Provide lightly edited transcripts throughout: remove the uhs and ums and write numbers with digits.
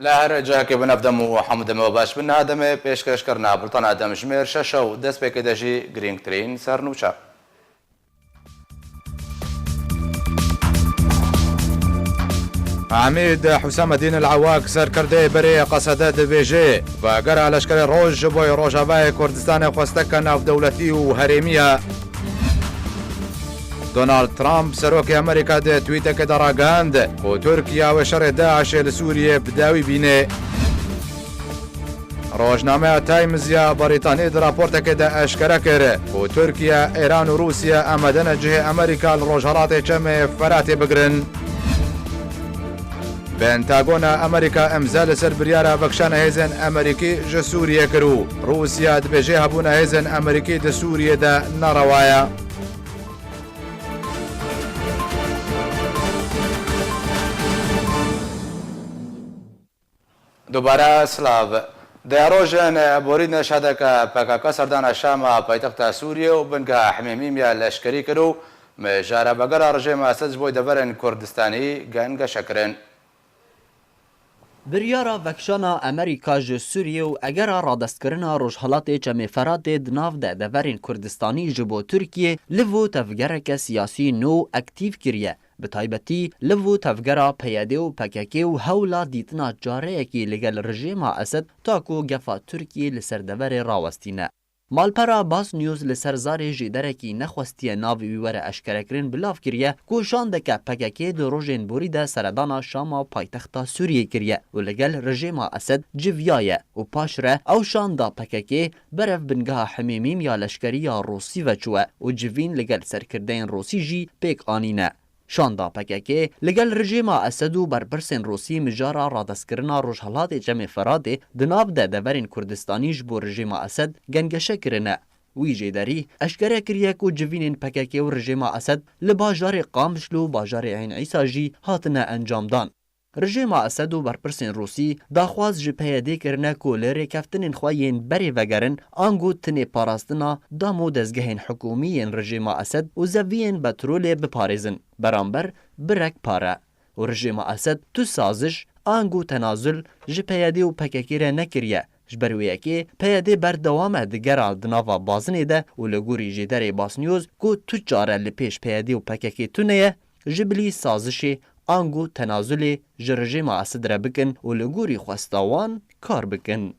لهر جهك بنفدم وحمد مباش بن هادم پیشکش کرنا بلطان آدم جمیر ششو دست به کدجی گرینگ ترین سرنوچا عميد حسام الدين العواق سركردي بري قصدات بيجي وقرا على شكل روج بوي روجافاي كردستان خوستكا ناف دولتي وهريمية دونالد ترامب سروك امريكا دي تويتا كدراغاند وتركيا وشر داعش لسوريا بداوي بيني روجنامه تايمز يا بريطاني رابورتا كده اشكرا كره وتركيا ايران وروسيا امدن جهه امريكا الروجرات كم فراتي بقرن بنتاغون امريكا امزال سر بريارا بكشان هيزن امريكي جسوريا كرو روسيا دبجي هبون هيزن امريكي دسوريا دا نروايا دوباره سلاو داروجن بورينا شهدك بكاكا سردان الشام پایتخت سوریه و بنگا حمیمیم یا لشکری کرو مجاره بگر رژیم اسد بوی دورن کردستانی گنگ شکرن بریارا وکشانا امریکا ج سوریه و اگر رادستکرنا روشهلات چمی فراد دناف ده دورین کردستانی جبو ترکیه لفو تفگرک سیاسی نو اکتیو کریه به تایبەتی لەو تەفگەرە پەیادێ و پەکەکێ و هەوڵا دیتنا جارەیەکی لەگەڵ ڕژێما ئەسەد تاکو گەفا تورکی لەسەر دەڤەرێ ڕاوەستینە. مالپەرا باس نیوز لەسەر زارێ ژێدەرێکی نەخوەستیە ناوی ویوەرە ئەشکەرەکردن بلاف کریە کو شان دەکە پەکەکێ دو ڕۆژێن بوریدا سەردانا شاما پایتەختا سووریە کریە و لەگەل ڕژێما ئەسەد جڤایە و پاشرە ئەو شاندا پەکەکێ بەرەف بنگەها حمێمیم یا لەشکەری یا ڕۆسی vەچووە و جڤین لەگەل سەرکردەیەن ڕۆسیژی پێک ئانینە. شاندا پککی لگل رژیم اسد و برپرسین روسی مجارا رادستکرنا روشهلات جمع فراده دناب ده دورین کردستانیش بو رژیم اسد گنگشه کرنه. وی جیداری اشکره کریه کو جوینین پککی و رژیم اسد لباجار قامشلو باجار عین عیسی جی هاتنه انجام دان. رژیم اسد و برپرسین روسی داخواز جپیده کرنه کو لره کفتنین خواهین بری وگرن آنگو تنی پاراستنا دامو دزگهین حکومین رژیم اسد و زوین بترول بپارزن برانبر برک پاره و رژیم اسد تو سازش آنگو تنازل جپیده و پککیره نکریه جبرویه که پیاده بردوام دگرال دناوا بازنه ده و لگوری جیدر باسنیوز کو تو جاره لپیش پیاده و پککی تونه جبلی سازشی آنگو تنازل جرژیم اسد را بکن و لگوری خواستاوان کار بکن.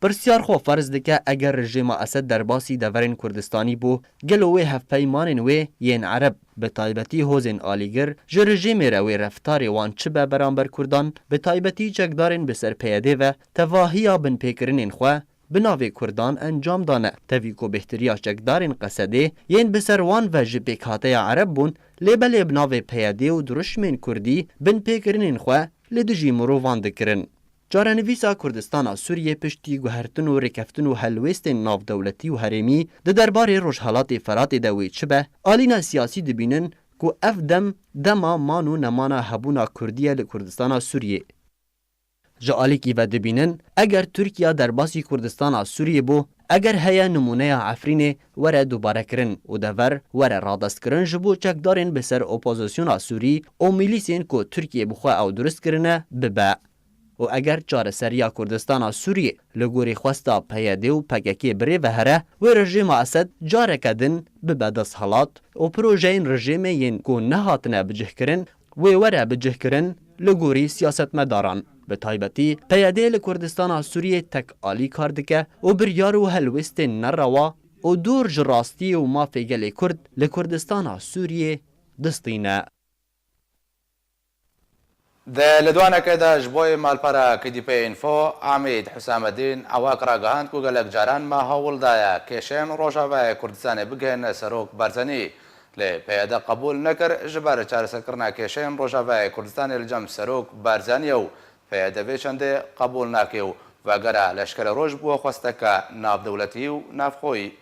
پرسیار خو فرض دکه اگر رژیم اسد در باسی دورین کردستانی بو گلوی هف پیمانن وی ین عرب به تایبەتی هوزن آلیگر جرژیم روی رفتار وان چه به برانبر کردان به تایبەتی چکدارن بسر پیاده و تواهیا بن پیکرنین خو بناوی کردان انجام دانه تویکو بهتریا چکدارین قصده ین بسروان و جبک هاته عرب بون لیبل بناوی پیاده و درشمین کردی بن پیکرنین خو لدجی مرووان دکرن. جارنویسا کردستان سوریه پشتی گوهرتن و رکفتن و هلوستن ناف دولتی و هرمی ده درباره روشهلات فرات دوی چبه آلینا سیاسی دبینن که اف دما مانو نمانا هبونا کردیه لکردستان سوریه. جالیکی و دبینن اگر ترکیه در باسی کردستان سوریه بو اگر هیا نمونه عفرین وره دوباره کرن و دور وره رادست کرن جبو چکدارن بسر اپوزیسیون سوری او میلیسین که ترکیه بخواه او درست کرنه ببه. و اگر چاره سریا کردستان سوریه لگوری خواستا پیاده و پککی بری و هره و رژیم اسد جاره کدن ببدس حالات و پروژین رژیم ین کو نهاتنه بجه کرن و وره بجه کرن لگوری سیاست مداران. به تایبەتی پیاده لکردستان سوریه تک آلی کار دکه و بریار و هلوست نروا و دور جراستی و مافی گل کرد لکردستان سوریه دستینه. ده لدوانا كده جبوي مالبارا كدي بي انفو عميد حسام الدين عواق راقهان كو قلق جاران ما هول دايا كيشين روشا كردستان بقهن سروك بارزاني لبياده قبول نكر جبار چار سكرنا كيشين روشا كردستان الجم سروك بارزانيو بياده بيشنده قبول ناكيو وقرا لشكر روج بو خوستك ناف دولتي وناف خوي.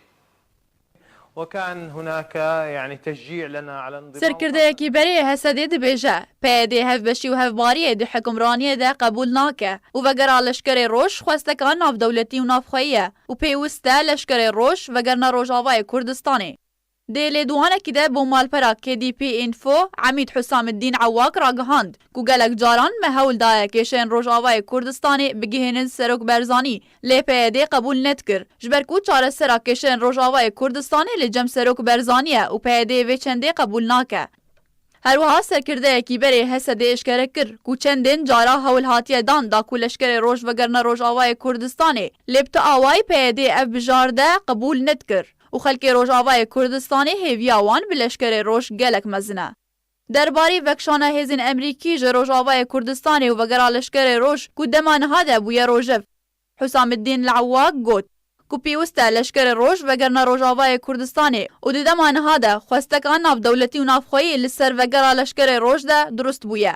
وكان هناك يعني تشجيع لنا على انضمام سرکردەیەکی بەرێ هەسەدێ دەبێژە پەیادێ هەفبەشی و هەفباریە دی حکمڕانیەدا قبول ناکە و vەگەرا لەشکرێ ڕۆژ خواستەکان ناودەولەتی و نافخۆییە و پێویستە لەشکرێ ڕۆژ vەگەرنە ڕۆژاوای کوردستانê دی لێدوانێکی دە بۆ مالپەرا KDP Info عەمید حوسامدین عەواق ڕاگەهاند کو gelek caran me hewldaya kêşeyên Rojavayê Kurdistanê bigihînin serok berzanî lê PYD qebûl nedikir ji ber ku çaresera kêşeyên Rojavayê Kurdistanê li cem serok berzanî ye û PYD vê çendê qebûl nake. Herwiha serkirdeyekî berê Hesedê eşkere kir ku çendên cara hewl hatiye dan da ku leşkerê roj vegerna Rojavayê Kurdistanê lê bi awayî PYD ev bijar de qebûl nedikir û xelkê Rojavayê Kurdistanê hêviya wan bi leşkerê roj gelek mezin e. Derbarî vekşana hêzên Emerîkî ji Rojavayê Kurdistanê û vegera leşkerê roj ku dema niha de bûye rojev. Hüsamiddin Lewak got ku pîwîst e leşkerê roj vegerna Rojavayê Kurdistanê û di dema niha de xwestekan navdewletî û navxweyî li ser vegera leşkerê roj de durust bûye.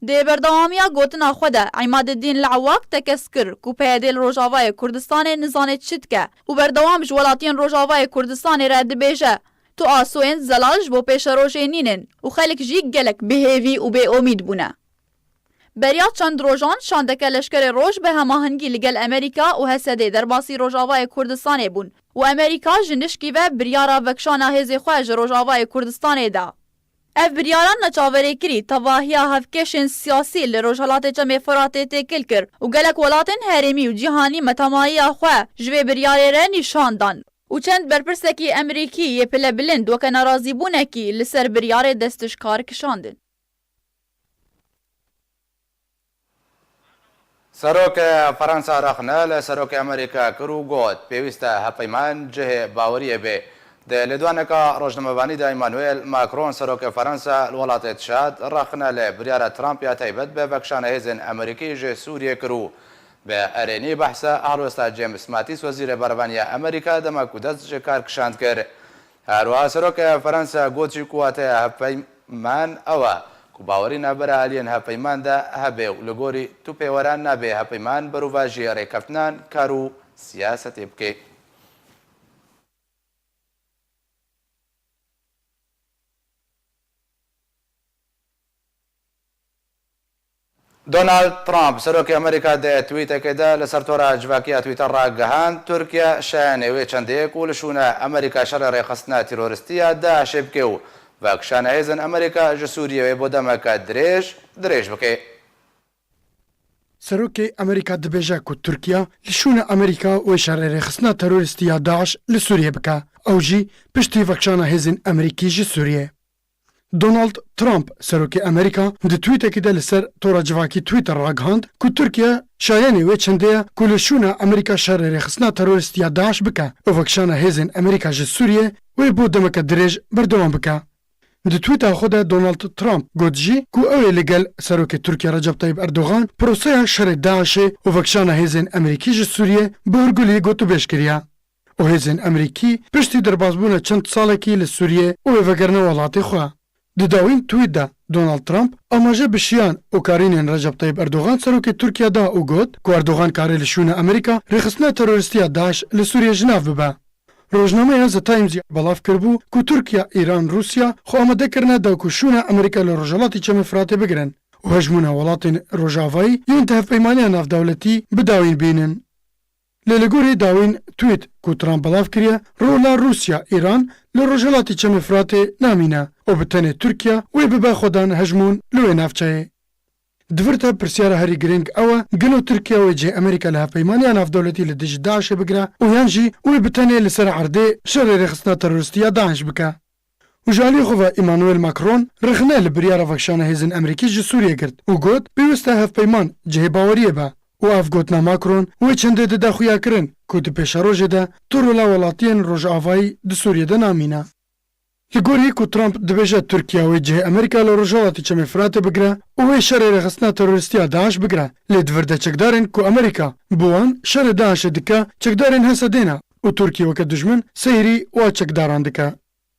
Di berdewamiya gotina xwe de Îmadiddin Lewak tekez kir ku PYD li Rojavayê Kurdistanê nizane çi dike û berdewam ji welatiyên Rojavayê Kurdistanê re dibêje tu asûyên zelal ji bo pêşerojê nînin û xelk jî gelek bêhêvî û bêomîd bûne. Beriya çend rojan şandeke leşkerê roj bi hemahingî li gel Amerîka û Hesedê derbasî Rojavayê Kurdistanê bûn û Amerîka ji nişkî ve biryara vekşana hêzê xwe ji Rojavayê Kurdistanê da. Ev biryaran neçaverê kirî tevahiya hevkêşên siyasî li Rojhilatê Çemê Firatê têkil kir û gelek welatên herêmî û cîhanî metemayiya xwe ji vê biryarê re nîşan dan. û çend berpirsekî Emerîkî yê pile bilind weke nerazîbûnekî li ser biryarê destişkar kişandin. سەرۆکە فەرەنسا ڕەخنە لە سەرۆکی ئەمریکا کر و گوت پێویستە هەپەیمان جهێ باوەریە بێ. لە دوانەکە ڕۆژنامەوانیدا ئیمانوێل ماکرۆن سەرۆکە فەرەنسا لە وڵاتێ تشاد ڕەخنە لە بریارە ترامپیا تایبەت بە بەکشانە هێزن ئەمریکی ژێ سووریە کر و بە ئەرێنی بەحسە هەڵوێستا جێمس ماتیس وەزیرە بەرەبانیە ئەمریکا دەمەک و دەست ji کار کشاند کرد. هەروەها سەرۆکە فەرەنسا گوتی کواتەیە هەپەیمان ئەوە ku bawerî nabera aliyên hevpeyman de hebe û li gorî tu pêweran nabe hevpeyman berûva jî rêkeftinan kar û siyasetê bike. Donald Trump serokê Amerîka de twîtekê de li ser tora civakiya Twitter ragihand Tirkiye şayanê wê çendêk û li şûna Amerîka şerê rêxistina teroristiya Daişê bike û vekşana hêzên Amerîka ji Sûriyeyê bo demeke dirêj bike. Serokê Amerîka dibêje ku Tirkiye li şûna Amerîka wê şerê teroristiya Daeş li Sûriyê bike. Ew jî piştî vekşana hêzên Amerîkî ji Sûriyê. Donald Trump serokê Amerîka di twîtekê de li ser tora civakî Twitter ragihand ku Tirkiye şayanê wê çendeye ku li şûna Amerîka şerê rêxistina teroristiya Daeş bike û vekşana hêzên Amerîka ji Sûriyê wê bo demeke dirêj berdewam bike. Di tweeta xwe de Donald Trump got jî ku ew ê li gel serokê Tirkiye Recep Tayyip Erdogan proseya şerê Daişê û vekşana hêzên Amerîkî ji Sûriyê bi hûrgulî gotûbêj kiriye. û hêzên Amerîkî piştî derbasbûna çend salekî li Sûriyê û ê vegerine welatê xwe. Di dawîn tweet de Donald Trump amaje bişiyan û karînên Recep Tayyip Erdogan serokê Tirkiye da û got ku Erdogan karê li şûna Amerîka rêxistina teroristiya Daeş li Sûriyê ji nav bibe. Rojnameya The Times belav kirbû ku Tirkiye, Îran, Rûsya xwe amade kirine da ku şûna Amerîka li Rojhilatê Çemê Firatê bigirin û hejmûna welatên Rojavayî yên di hevpeymaniya navdewletî bidawîn bînin. Lê li gorî dawîn tweet ku Trump belav kiriye rola Rûsya, Îran li Rojhilatê Çemê Firatê namîne û bi tenê Tirkiye wê bibe xwedan hejmûn li wê navçeyê. Divir te pirsyara herî giring ew e gelo Tirkiye wê cê Amerîka li hevpeymaniya navdewletî li dijî Daişê bigire û yan jî wê bi tenê li ser erdê şerê rêxistina teroristiya Daeş bike. û ji aliyê xwe ve Emmanuel Macron rexne li biryara vekşana hêzên Amerîkî ji Sûriyê girt û got pêwîst e hevpeyman cihê baweriyê be. û ev gotina Macron wê çendê dide xuya kirin ku di pêşerojê de Turola welatiyên Rojavayî di Sûriyê de namîne. Li gorî ku Trump dibêje Tirkiye wê cihê Amerîka li Rojhilatê Çemê Firatê bigire û wê şerê rêxistina teroristiya Daeş bigire. Lê divir de çekdarên ku Amerîka bi wan şerê Daeşê dike çekdarên Hesedê ne û Tirkiye weke dijmin seyrî wa çekdaran dike.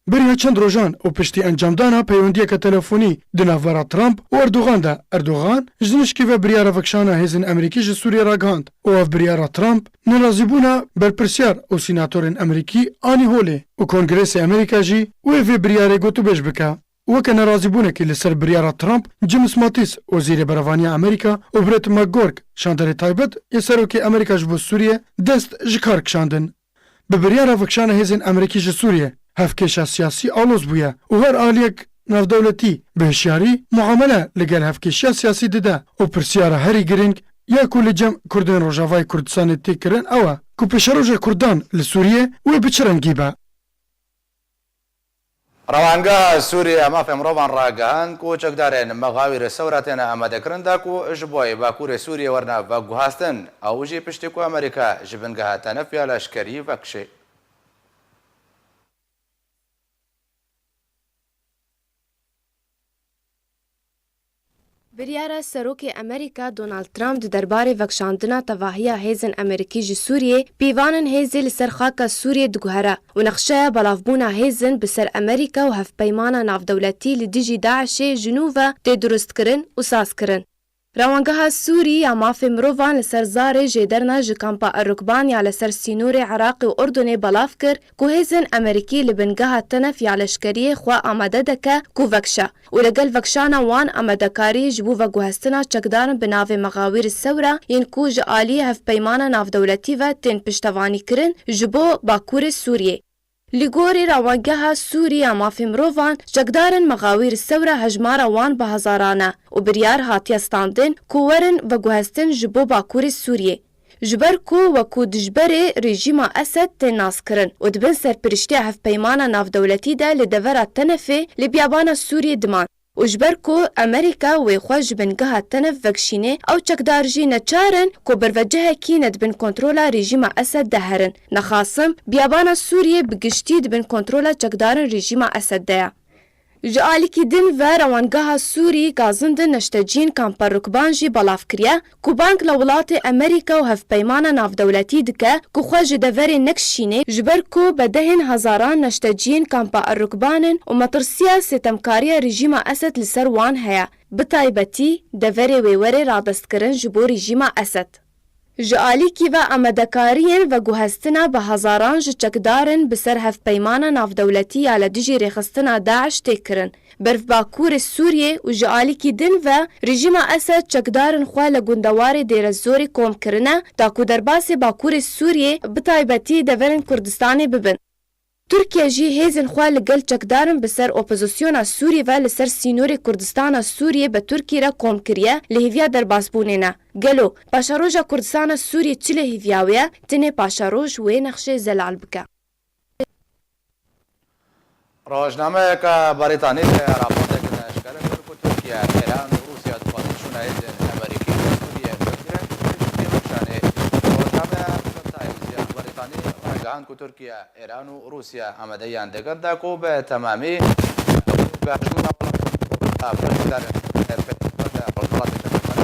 Beriya çend rojan û piştî encamdana peywendiyeke telefonî di navbera Trump û Erdogan de Erdogan ji nişkî ve biryara vekşana hêzên Amerîkî ji Sûriyê ragihand û ev biryara Trump nerazîbûna berpirsyar û sînatorên Amerîkî anî holê û Kongresê Amerîka jî wê vê biryarê gotûbêj bike. Weke nerazîbûnekî li ser biryara Trump, James Mattis wezîrê berevaniya Amerîka û Brett McGurk şanderê taybet yê serokê Amerîka ji bo Sûriyê dest ji kar kişandin. Bi biryara vekşana hêzên Amerîkî ji Sûriyê هفکێشە سیاسی ئاڵۆز بووە و هەر ئالەک ناودەوڵەتی بەهشیاری معاملە لەگەل هەفکێشیە سیاسی دەدا و پرسیارە هەری گرنگ یاکو لە جەم کوردên Rojavayê Kurdistanê têkirin ew e ku pêşerojê Kurdan li Sûriyê wê bi çi rengî be. ڕەوانگە سووریا مافێ مرۆڤان ڕاگەهاند و چەکدارێن مەغاوی سەوراتێنە ئامادەکردندا و ji بۆی باکوورê Sûriyê werna veguhastin ew jî piştî ku Amerîka ji bingeha tenefiya leşkerî vekişê. Biryara Serokê Amerîka Donald Trump di derbarê vekşandina tevahiya hêzên Amerîkî ji Sûriyê pîvanên hêzê li ser xaka Sûriyê diguhere û nexşeya belavbûna hêzin bi ser Amerîka û hevpeymana navdewletî li dijî Daişê ji nû ve tê durustkirin û sazkirin. Rawangeha Sûrî ya mafê mirovan li ser zarê jêderna ji kampa Errukban ya li ser sînorê Iraqê û Urdunê belav kir ku hêzên Amerîkî li bingeha tenef ya leşkeriyê xwe amade dike ku vekşe û legel vekşana wan amadekarî ji bo veguhestina çekdarin bi navê Mexawîr Sewra yên ku ji aliyê hevpeymana navdewletî ve tên piştevanîkirin ji bo Bakurê Sûriyê. Li gorî rawangeha Sûrî ya mafê mirovan çekdarên Mexawîr Sewra hejmara wan bi hezaran e û biryar hatiye standin ku werin veguhestin ji bo Bakurê Sûriyê. Ji ber ku wekû dijberê rejîma Esed tên naskirin û dibin serpirîştiya hevpeymana navdewletî de li devera tenefê li biyabana Sûriyê diman. û ji ber ku Amerîka wê xwe ji bingeha tenef vekşînê ew çekdar jî neçarin ku bervecehekî nedibin kontrola rejîma Esed de herin. Nexasim, biyabana Sûriyê bi giştî dibin kontrola çekdarên rejîma Esed de ye. Ji alîkî din ve rawangeha Sûrî gazindin neşteciyên kampa Rukban jî belav kiriye ku bank li welatê Amerîka û hevpeymana navdewletî dike ku xwe ji deverê nekişîne ji ber ku bedehên hezaran neşteciyên kampa Errukbanên û metirsiya sêtemkariya rejîma Esed li ser wan heye. Bi taybetî deverê wê werê radestkirin ji bo rejîma Esed. Ji alîkî ve amadekariyên veguhestina bi hezaran ji çekdarên bi ser hevpeymana navdewletî ya li dijî rêxistina Daeş tê kirin. Berv Bakurê Sûriyê û ji alîkî din ve rejîma Esed çekdarên xwe li gundewarê dêrezorî kom kirine ta ku derbasê Bakurê Sûriyê bi taybetî deverên Kurdistanê bibin. Türkiye jî hêzên xwe li gel çekdarin bi ser opozisyona Sûrî ve li ser sînorê Kurdistana Sûriyê bi Tirkiyê re kom kiriye li hêviya derbasbûnê ne. Gelo, paşaroja Kurdistana Sûriyê çi li hêviya wê ye, tenê paşaroj wê nexşê zelal bike. ڕۆژنامەیەکە بەریتانی راپۆرتێکی ئاشکارا کرد ku Tirkiye, Îran û Rûsya dixwazin çûna hêzên Amerîkî li Sûriyê bigirin piştî vekşanê. Rojnameya Times ya Britînî ڕاگەهاند ku Tirkiye, Îran û Rûsya amadeyan dikin da ku bi temamî hejmûna welatê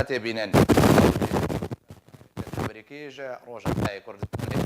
têbînin. Amerîkî ji Rojavayê Kurdistanê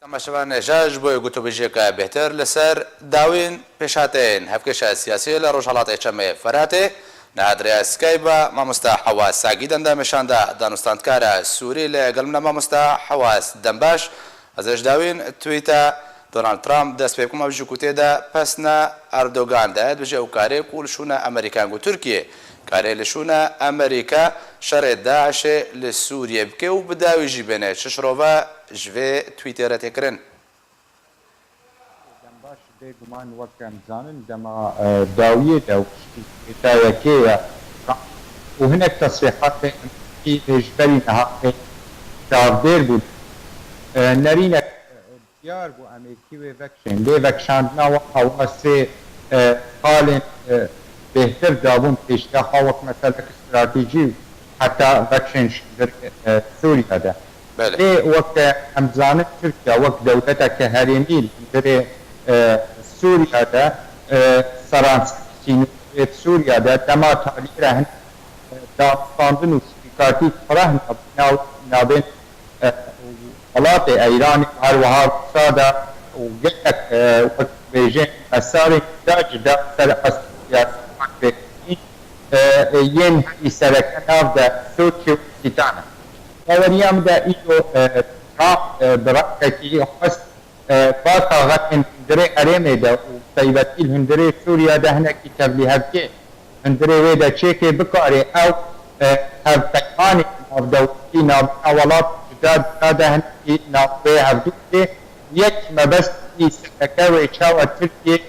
تەماشەوان نێژاژ بۆی گوتوبژێکە بهتر لەسەر داوین پێشهاتەیەن هەفکێشە سیاسی لە ڕۆژهەڵاتی چەمێ فەراتێ نەهادرەیە سکای بە مامۆستا حەواس ساگی دەندامێشاندا دانوستاندکارە سووری لەگەڵ منە مامۆستا حەواس دەمباش ئەزش داوین تویتە دۆنالد ترامپ دەست پێ بکومە بژوو کوتێدا پەسنە ئەردۆگان دەیەت بژێ و کارێک و لشوونە ئەمریکان و تورکیە کارێ لشوونە ئەمریکا شەڕێ داعشێ لە سووریە بکێ و بداویژی بێنێ ششڕۆڤە ژێ تویتێرە تێکردن. دەمباش بێگومان وەکەم زانن دەما داویێتە و پشتیتایەکەیە و هەنێک تەسریحاتی هێژبەری نەهاتی چاودێر بوون نەرینە اختيار بو امریکی و وکشن لی وکشاندنا و حواسی حال بهتر دابون پیشتا خواهد مثلا استراتیجی حتی وکشن در سوریا ده لی وقت همزانه ترکیا وقت دولتا که هرینی در سوریا ده سرانسینویت سوریا ده دما تالی رهن داستاندن و شریکاتی فرهن نابین ولات ایران هر وهار ساده و جدك وقت بيجين الساري داج دا سر أسيا ين يسرك نافدا سوتشو تيتانا وريام دا إيجو راح بركتي خاص باقا غتن هندري أريمي دا وطيبتي الهندري سوريا دا هنا كتاب لي هبكي هندري ويدا تشيكي بكاري أو هبتكاني نافدا وكي أولات جداد هذا هنا نافدا هبدوكي یک مبست سکه و چاو ترکیه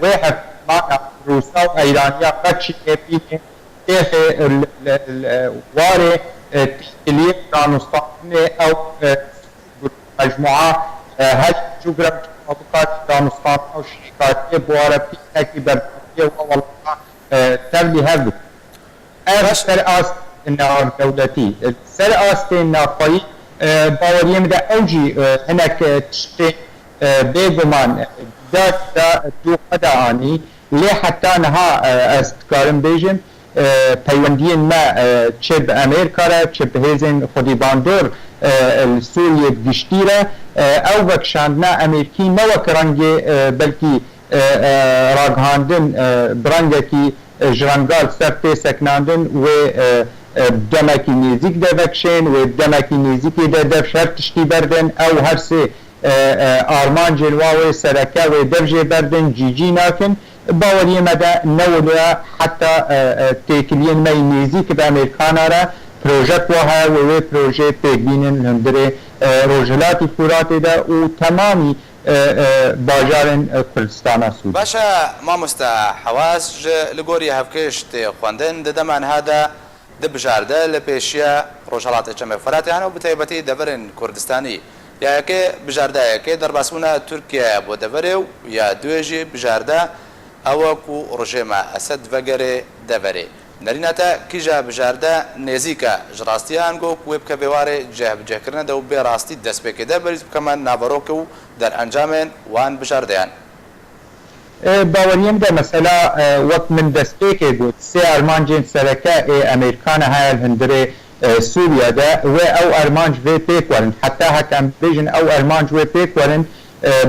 واحد مع روسا و ایرانیا قدشی پیه تیخ واره تشکیلیه دانستانه او مجموعه هج جغرام مطبقات دانستان او شرکاتی بواره پیه که برکاتیه و والله تبلی هردو سر آست نار دولتی سر آست نافایی باوریم دا اوجی هناك تشتي بيغمان دا دو قدعاني لي حتى نها استكارم بيجن تايوانديين ما تشب امريكا را تشب هيزن خودي باندور السورية بجشتيرا او بكشاندنا امريكي نوك رنجي بلكي راغهاندن برنجكي جرانگال سرطي سكناندن و دمکی نزیک دوکشن و دمکی نزیک دو شرط تشتی بردن او هر سه آرمان جلوه سرکه و دفجه بردن جی ناکن باوری مده نولوه حتی تکلین می نزیک به امریکانا را پروژه وها و پروژه پیگبینن هندره روجلاتی فوراتی ده و تمامی باجارن کردستان سود باشا ما مستحواس لگوری هفکشت خواندن دمان هذا دبجارده لپیشیا روشالات چمه فراتی هنو بتایبتی دبرن کردستانی یا که بجارده که در باسونا ترکیه بو دبرو یا دویجی بجارده او کو رژیم اسد وگره دبره نریناتا کیجا بجارده نزیکا جراستیان گو کوب که بیواره جه کرنه دو بی راستی دست بکده بریز کمان نابروکو در انجامن وان بجاردهان باوریم ده مثلا وقت من دستیکه بود سه ارمانجین سرکه امریکان های الهندره سوریا ده و او ارمانج و پیک ورن حتی حکم بیجن او ارمانج و پیک ورن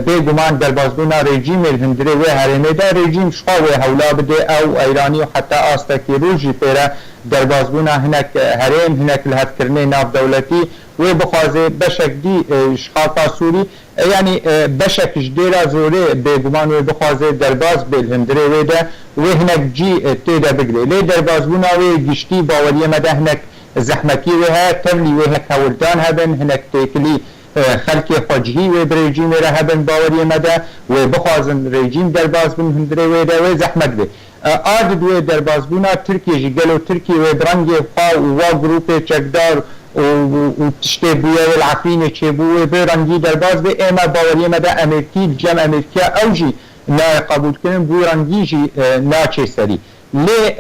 بگمان در بازدونا رژیم الهندره و هرمه ده رژیم شخوا و حولا بده او ایرانی و حتی آستاکی روژی پیره در بازدونا هنک هرم هنک لحد کرنه ناف دولتی و بخوازه بشک دی شخاطا سوری یعنی بشک جدیرا زوره بگمان و بخوازه درباز بالهندره و ده و هنک جی تیده بگره لی درباز بونا و گشتی باوری مده هنک زحمتی و ها تبلی و هنک هولدان هبن هنک تیکلی خلق خواجهی و برژیم را هبن باوری مده و بخوازن رژیم درباز بون هندره و ده و زحمت ده آد و درباز بونا ترکیه جگلو ترکیه و درنگ خواه و گروپ چکدار و تشته بویا و العفرین چه بویا برنگی درباز به اما باوری مده امریکی جمع امریکا اوجی نا قبول کنن بو رنگی جی نا چه سری لی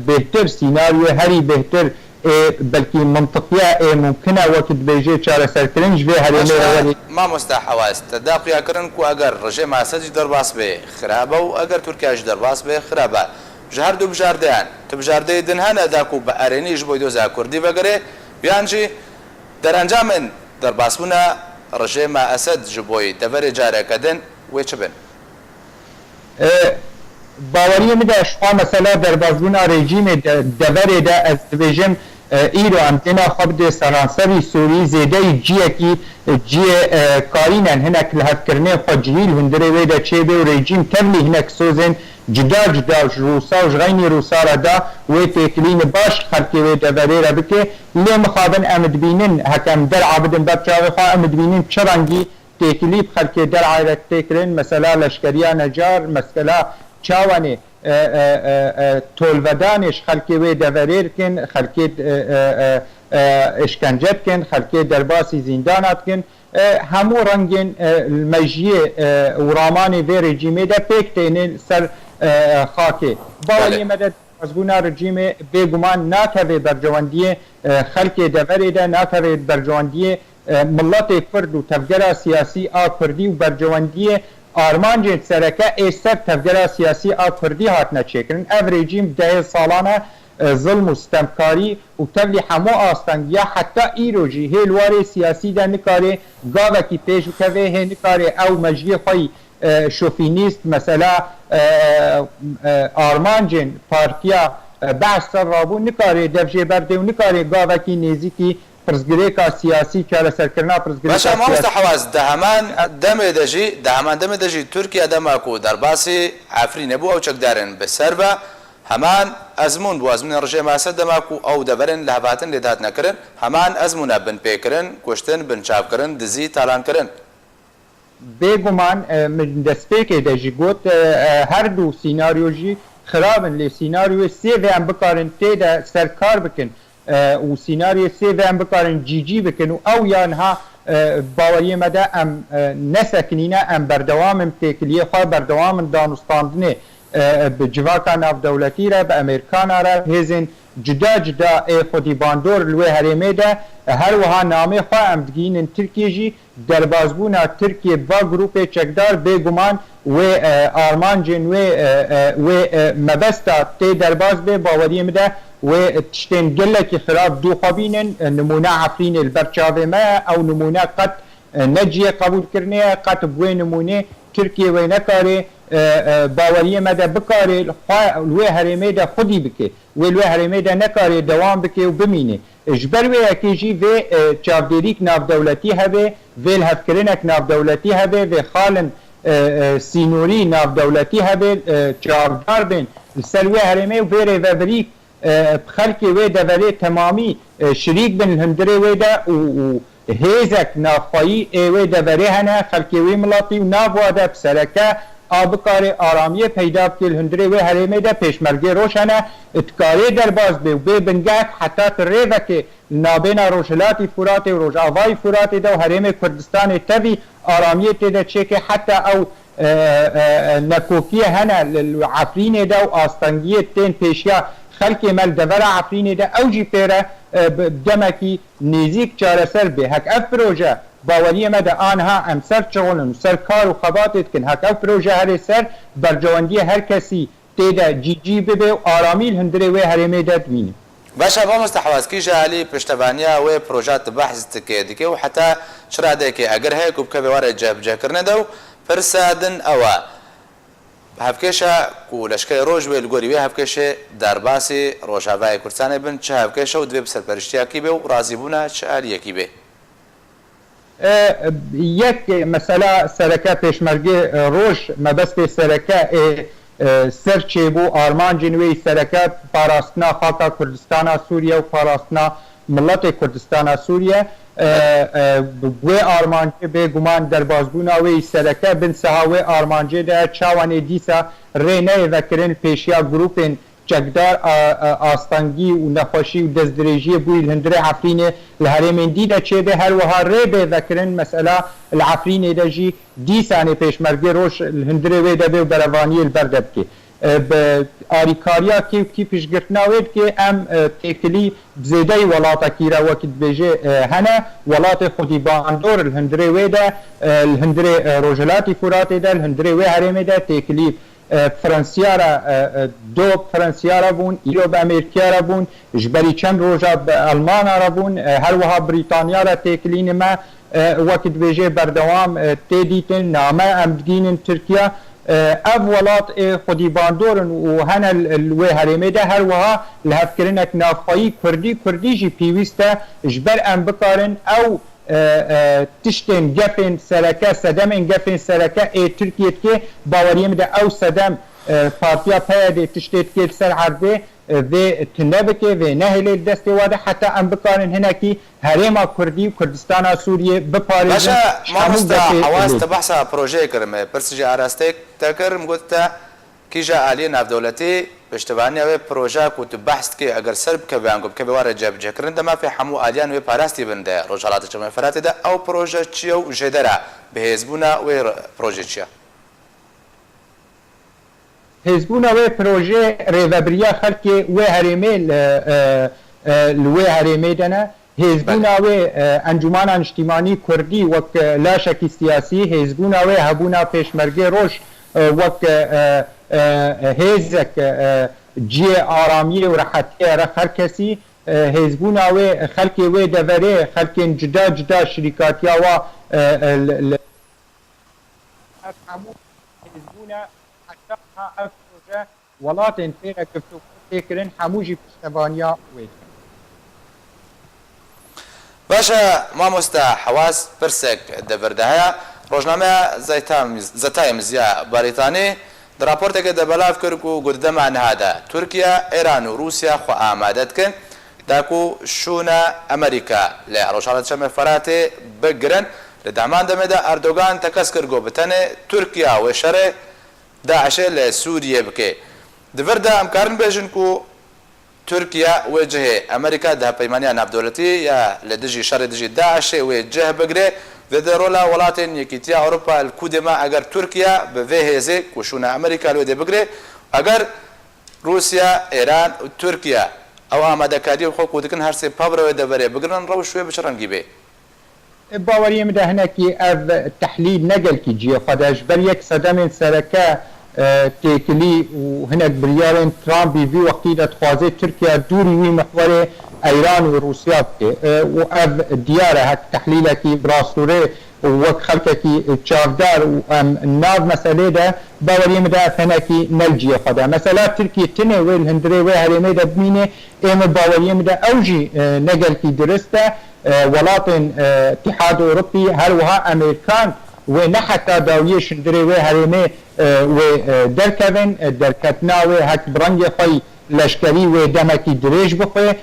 بهتر سیناریو هری بهتر بلکه منطقیه ممکنه وقت بیجه چاره سرکرنج به هری ما مستحواس تداقیا کرن کو اگر رژیم اسد درباس به خرابه و اگر ترکیه درباس به خرابه جهر دو بجاردهان تبجارده دنهان اداکو با ارینیش بویدو زا کردی بگره بیانجی در انجام در باسبونا رژیم اسد جبوی دور جاره کدن و چبن باوری میده شما مثلا در بازبونا رژیم دور ده از رژیم ایران تنا خبد سرانسری سوری زیده جیه جی کارینن هنک لحد کرنه خجریل هندره ویده چه به رژیم تبلی هنک سوزن جدا روسا و غینی روسا را دا و تکلین باش خلقی ویده وری را بکه لی مخابن امد بینن حکم در عبدن بچاوی خواه امد بینن چرانگی تکلیب خلقی در عایرت تکرین مثلا لشکریا نجار مثلا چاوانی تولودانش خلقی وی دوریر کن خلقی اشکنجت کن خلقی درباسی زندانات کن همو رنگین المجیه و رامان وی رژیمه ده پیک تینه سر خاکه باوری مدد مزبونا رژیم بگمان ناکوه برجواندی خلق دوری ده ناکوه برجواندی ملت کرد و تفجر سیاسی کردی و برجواندی آرمانجین سرکه ایستر تفجر سیاسی کردی هات نچکرن او رژیم ده سالانه ظلم و ستمکاری و تبلی همو آستنگیا حتی ایروجی هیلوار سیاسی ده نکاره گاوه کی پیش کوه هی نکاره او مجیه خوی شوفینیست مثلا آرمانجین پارتیا بحث سر رابو نکاره دفجه برده و نکاره گاوه کی نیزی کی پرزگریکا سیاسی چاله سرکرنا پرزگریکا باشا ما مستحواز دهمان دم دجی ترکیه دماکو در باسی عفرین بو او چکدارن بسربا همان ازمون بو ازمون رژیم اسد دماکو او دبرن لهباتن لدات نکرن همان ازمون بن پیکرن کوشتن بن چاپ کرن دزی تالان کرن بگمان من دسته که دجی گوت هر دو سیناریوجی خرابن لی سیناریو سی و ام بکارن تیدا سرکار بکن و سیناریو سی و ام بکارن جی بکن و او یانها باوری مده ام نسکنینه ام بردوام تکلیه خواه بردوام دانستاندنه بجواکا ناف دولتی را به امریکان را هزین جدا جدا خودی باندور لوی حریمه ده هر وها نامه خواه امدگین ترکیه جی در بازبونا ترکیه با گروپ چکدار بگمان و آرمانجین و مبستا تی در باز به باوری مده و تشتین گله که خراب دو خوابینن نمونه عفرین البرچاوه ما او نمونه قد نجیه قبول کرنه قد بوی نمونه ترکیه و نکاره باوری مده بکاره لوی حریمه ده خودی بکه و لوی حریمه ده نکاره دوام بکه و بمینه اجبر وی اکی جی و چاودریک ناف دولتی هبه و الهفکرینک ناف دولتی هبه و خالن سینوری ناف دولتی هبه چاودار بین سلوی حریمه و بیره و بریک خلقی و دوله تمامی شریک بین الهندره و ده و هیزک نافخایی و دوله هنه خلقی و ملاتی و نافواده بسرکه آبکار آرامی پیدا که الهندره و حریمه ده پیشمرگی روشنه اتکاری در باز به و به بنگک حتی تریوه که نابین روشلاتی فراتی و روش آوای فراتی ده و حریم کردستان تبی آرامی تیده چه که حتی او نکوکی هنه عفرین ده و آستنگی تین پیشیا خلق مل دور عفرین ده اوجی پیره دمکی نیزیک چاره سر به هک اف پروژه باوری مده آنها ام سر چغلن سر کار و خباتت کن هک اف پروژه هر سر برجواندی هر کسی تیده جی ببه و آرامی الهندره و حریمه ده دوینه باشا با مستحواز کی جالی پشتوانیا و پروژات بحث تکه دیگه و حتی شراده که اگر هیک بکوی واره جاب کرنه دو فرسادن اوا هفکشا کو لشکر روج ویل گوری وی هفکشه در باسی روشاوای کردستان بن چه هفکشه و دوی بسرپرشتیا کی به و راضی بونا چه علیه کی به یک مثلا سرکه پیشمرگی روش مبست سرکه سرچه بو آرمان جنوی سرکه پاراستنا خاکا کردستان سوریه و پاراستنا ملت کردستان سوریه و آرمانجه به گمان در بازبونا و سرکه بن سهاوه آرمانجه ده چاوانه دیسا رینه وکرین پیشیا گروپین چکدار آستانگی و نخوشی و دزدریجی بوی الهندره عفرین الهرمین دیده چه ده هر وها ری به وکرین مسئله العفرین ده جی دیسانه پیشمرگی روش الهندره و ده به بروانی البردب که آریکاریا کی پیشگرتناوید که ام تکلی زیده ولاتا کی را وقت بجه هنه ولات خودی باندور الهندره و ده الهندره روجلاتی فرات ده الهندره و حرم ده تکلی فرانسیارا دو فرانسیارا بون ایرو به امریکا را بون جبری چند روزا به آلمان را بون هر وها بریتانیا را تکلین ما وقت بجه بردوام تدیتن نامه امدگین ترکیه اولات خودی باندورن و هن الوی حرمه ده هر وها لهفکرنک نافخایی کردی جی پیوسته جبر ام بکارن او تشتن گفن سرکه صدم گفن سرکه ترکیه که باوریم ده او صدم پارتیا پیاده تشتت که سر عرضه و تنبکه و نهل دسته واده حتی ام بکارن هنکی حریم کردی و کردستان سوریه بپارزن باشا ما مستا حواس تبحثا پروژه کرمه پرسجی آراسته تکرم گوتا کیجا آلی ناف دولتی پشتیبانی و پروژه کو تو بحث که اگر سرب که بیانگو که بیواره جبجه کرنده ما فی حمو آلیان و پاراستی بنده روشالات چمه فراتی ده او پروژه چیه و جدره به حزبونا و پروژه چیه حزبونا و پروژه ریوبریا خلقی و هرمی لوی هرمی دنه حزبونا و انجمان اجتماعی کردی وک لاشکی سیاسی حزبونا و هبونا پیشمرگی روش وک هزک جی آرامی و راحتی را هر کسی حزبونا و خلقی و دوره خلقی جدا جدا شرکاتی و حزبونا حتی ها پروژه ولات انتیغ کفتو فکرن هموجی پشتوانیا وید باشا مامۆستا حواس پرسێک دەبەردەهەیە ڕۆژنامەیە زەتایمزیا باریتانی راپۆرتێکە دەبەلاف کرد و گوردەمان نهادا تورکیا ئێران و رووسیا خۆ ئامادە دکن داکو شوونە ئەمریکا لە ڕۆژهەڵەت شەمە فەراتێ بگرن لە دامان دەمێدا ئەردۆگان تەکەس کردگۆ بتەنێ تورکیا و شەرێ داعشێ لە سووریە بکێ دڤەردا ئەمکارن بێژن و توركيا وجهه امريكا ده بيمانيا نابدولتي يا لدجي شر دجي داعش وجه بغري ذرولا ولاتن يكيتيا اوروبا الكودما اگر تركيا بفهزه كوشونا امريكا لو دي بغري اگر روسيا ايران وتركيا او امدكاري حقوق دكن هر سي باور دبره بغرن رو شويه بشرنگي به باوري مده هناكي اف تحليل نقل كي جي خداش بل يك صدام سركا تيكلي وهناك بريارين ترامب في وقتي تخوازي تركيا دوري وي محور ايران وروسيا واف دياره هك تحليلكي براسوري ووك خلقكي تشافدار والناف مسألة ده باوري مده هناكي نلجي خدا مثلا تركيا تنه ويل هندري وي هرمي ده بمينه ايما باوري مده اوجي نقل كي درسته ولاتن اتحاد اوروبي هل وها امريكان ونحتا داويش دري وي هرمي ودركبن دركتنا وهك برنجي خوي لشكري ودمكي دريج بخوي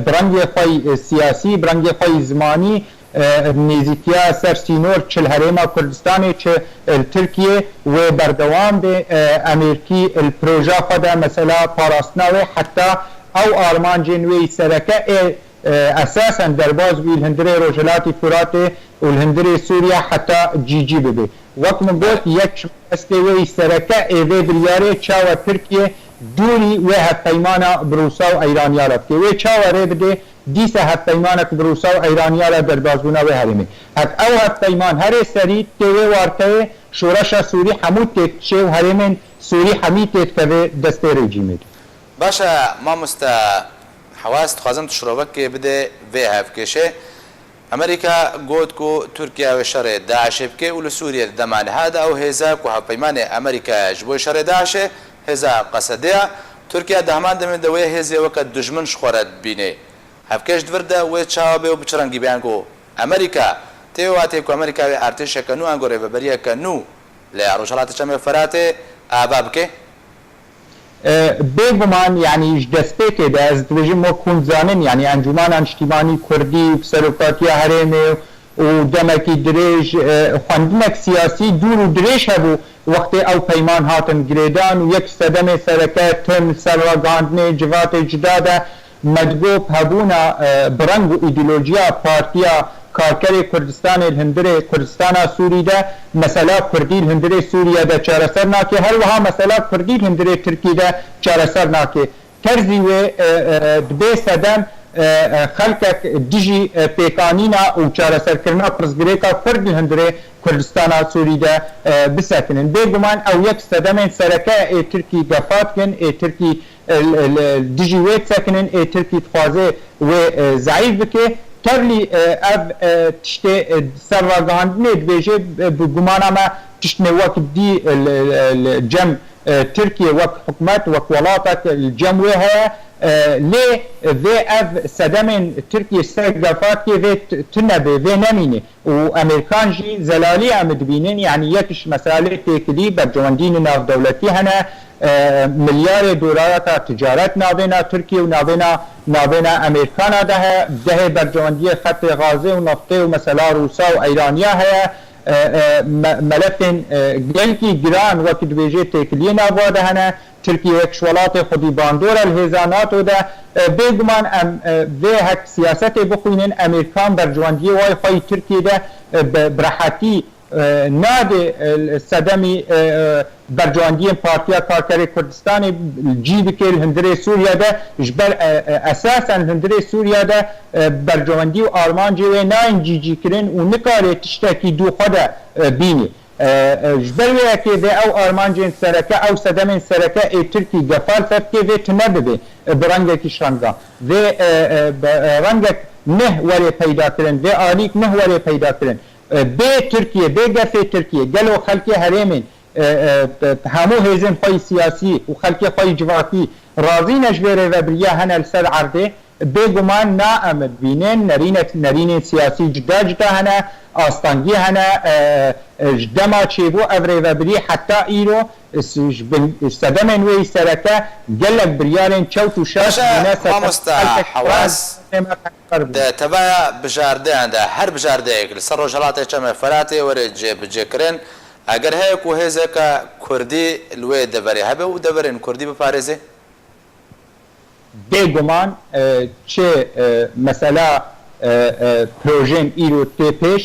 برنجي خوي سياسي برنجي خوي زماني نيزيكيا سر سينور چل هرما كردستاني چ تركيا وبردوام به امريكي البروجا خدا مثلا باراستنا حتى او ارمان جنوي سركه اساسا درباز وی الهندري روجلاتي فراتي والهندري سوريا حتى جي ببي وقت من قلت يكش استوي سركه ايوه برياري چاوه تركيا دوري وهب پیمانا بروسا و ايرانيا رفته و چاوه ري بده ديسه هب پیمانا بروسا و ايرانيا را دربازونا و هرمي هك او هب پیمان هر سري تيوه وارته شورشا سوري حمود تيتشه و هرمين سوري حميد تيتكوه دسته ريجيمه باشا مامۆستا حواس تخوازم تشروبك بده في هفكشه امريكا قوتكو تركيا وشر داعش بكي ولسوريا دمان هذا او هزاك وهبيمان امريكا جبو شر داعش هزا قصديا تركيا دهمان دمن دوي هزي وقت دجمن شخورت بيني هفكش دوردا و چاوبه وبچرنگي بيانگو امريكا تيواتي كو امريكا ارتش كنو انگوري ببريا كنو لروجلات شمال فراتي ابابكي بگمان يعني دستپیک ده از دوجه ما کنزانن يعني انجمان اجتماعی کردی و سروکاتی هرمه و دمکی دریج خواندنک سیاسی دور و دریج هبو وقت او پیمان هاتن گریدان و یک صدم سرکت تم سرگاندن جوات جداده مدگوب هبونا برنگ و ایدئولوژیا پارتیا کارکر کردستان الهندره کردستان سوری ده مثلا کردی الهندره سوریه ده چارسر ناکه هر وها مثلا کردی الهندره ترکی ده چارسر ناکه ترزی و دبی صدم خلقك ديجي بيكانينا و چارسر کرنا پرزگریکا کرد الهندره کردستان سوری ده بسکنن بگمان او یک صدم سرکه ترکی گفات کن ترکی ديجي ويت سکنن ترکی تخوازه و ضعیف بکه ترلی اب تشته سرگاندنه دویجه بگمانا ما تشتنه وقت دی الجم تركيا وقت حكومات وقت ولاتك الجم وها ليه في اف صدمن تركيا استقافات في تنبه في نمينه وامريكان جي زلالي امدبينين يعني يكش مسألة تكلي برجواندين ناف دولتي هنا مليار دولارات تجارت نابنا تركيا ونابنا امريكانا ده برجواندية خط غازي ونفطي ومثلا روسا وايرانيا هي ملفن جلكي جران وقت بيجي تكلي نابواده هنا ترکیه یک ولات خودی باندور الهزانات و ده بگمان به هک سیاست بخوینن امریکان برجواندی وای خواهی ترکیه ده برحتی ناده صدمی برجواندی پارتیا کارکر کردستان جی بکر هندره سوریا ده جبر اساسا هندره سوریا ده برجواندی و آلمان جوه ناین جی کرن و نکاره تشتاکی دو خدا بینی جبر ویاکی ده او آلمان جین سرکه او صدمین سرکه ای ترکی گفال فتکه وی تنده به برنگه کش رنگا وی رنگه نه وری پیدا کرن وی آلیک نه وری پیدا کرن به ترکیه به گفه ترکیه گلو خلقی هریمین همو هیزن خواهی سیاسی و خلقی خواهی جواتی راضی نجوره و بریا هنه لسر عرده بگمان نا امد بینن نرین سیاسی جدا جدا هنه آستانگی هنه جدما چیبو اوره و بری حتی ایرو صدمن وی سرکه گلک بریارن چوت و شاش مامۆستا حواس تەبایە بژاردەیاندا هەر بژاردەیەک لەسەر ڕۆژهەڵاتێک چەمە فەراتێ وەرە جێبجێکردن ئەگەر هەیەک و هێزێکە کوردی لێ دەبەرێ هەبێ و دەبەرێن کوردی بپارێزێ بێگومان چێ مەسەلا پرۆژێن ئیرۆ تێ پێش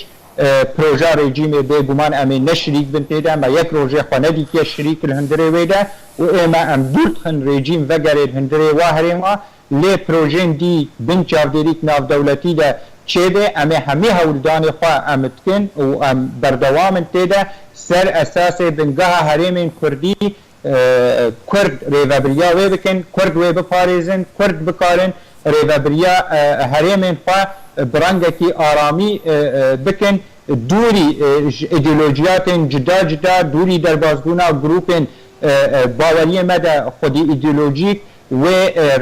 پروژه رژیم بگمان امی نشریک بنتیده ما یک روزه خواندی که شریک الهندره ویده و اما ام دورت هن رژیم وگرد هندره واهره ما لی پروژه دی بن چاودریک ناف دولتی ده چه ده امی همه هولدان خواه امتکن و ام بردوام انتیده سر اساس بنگاه حریم کردی کرد ریوبریا وی بکن کرد وی بپارزن کرد بکارن ریوبریا حریم خواه برانگکی آرامی بکن دوری ایدئولوژیات جدا جدا دوری در بازگونا گروپ باوری مده خودی ایدئولوژیک و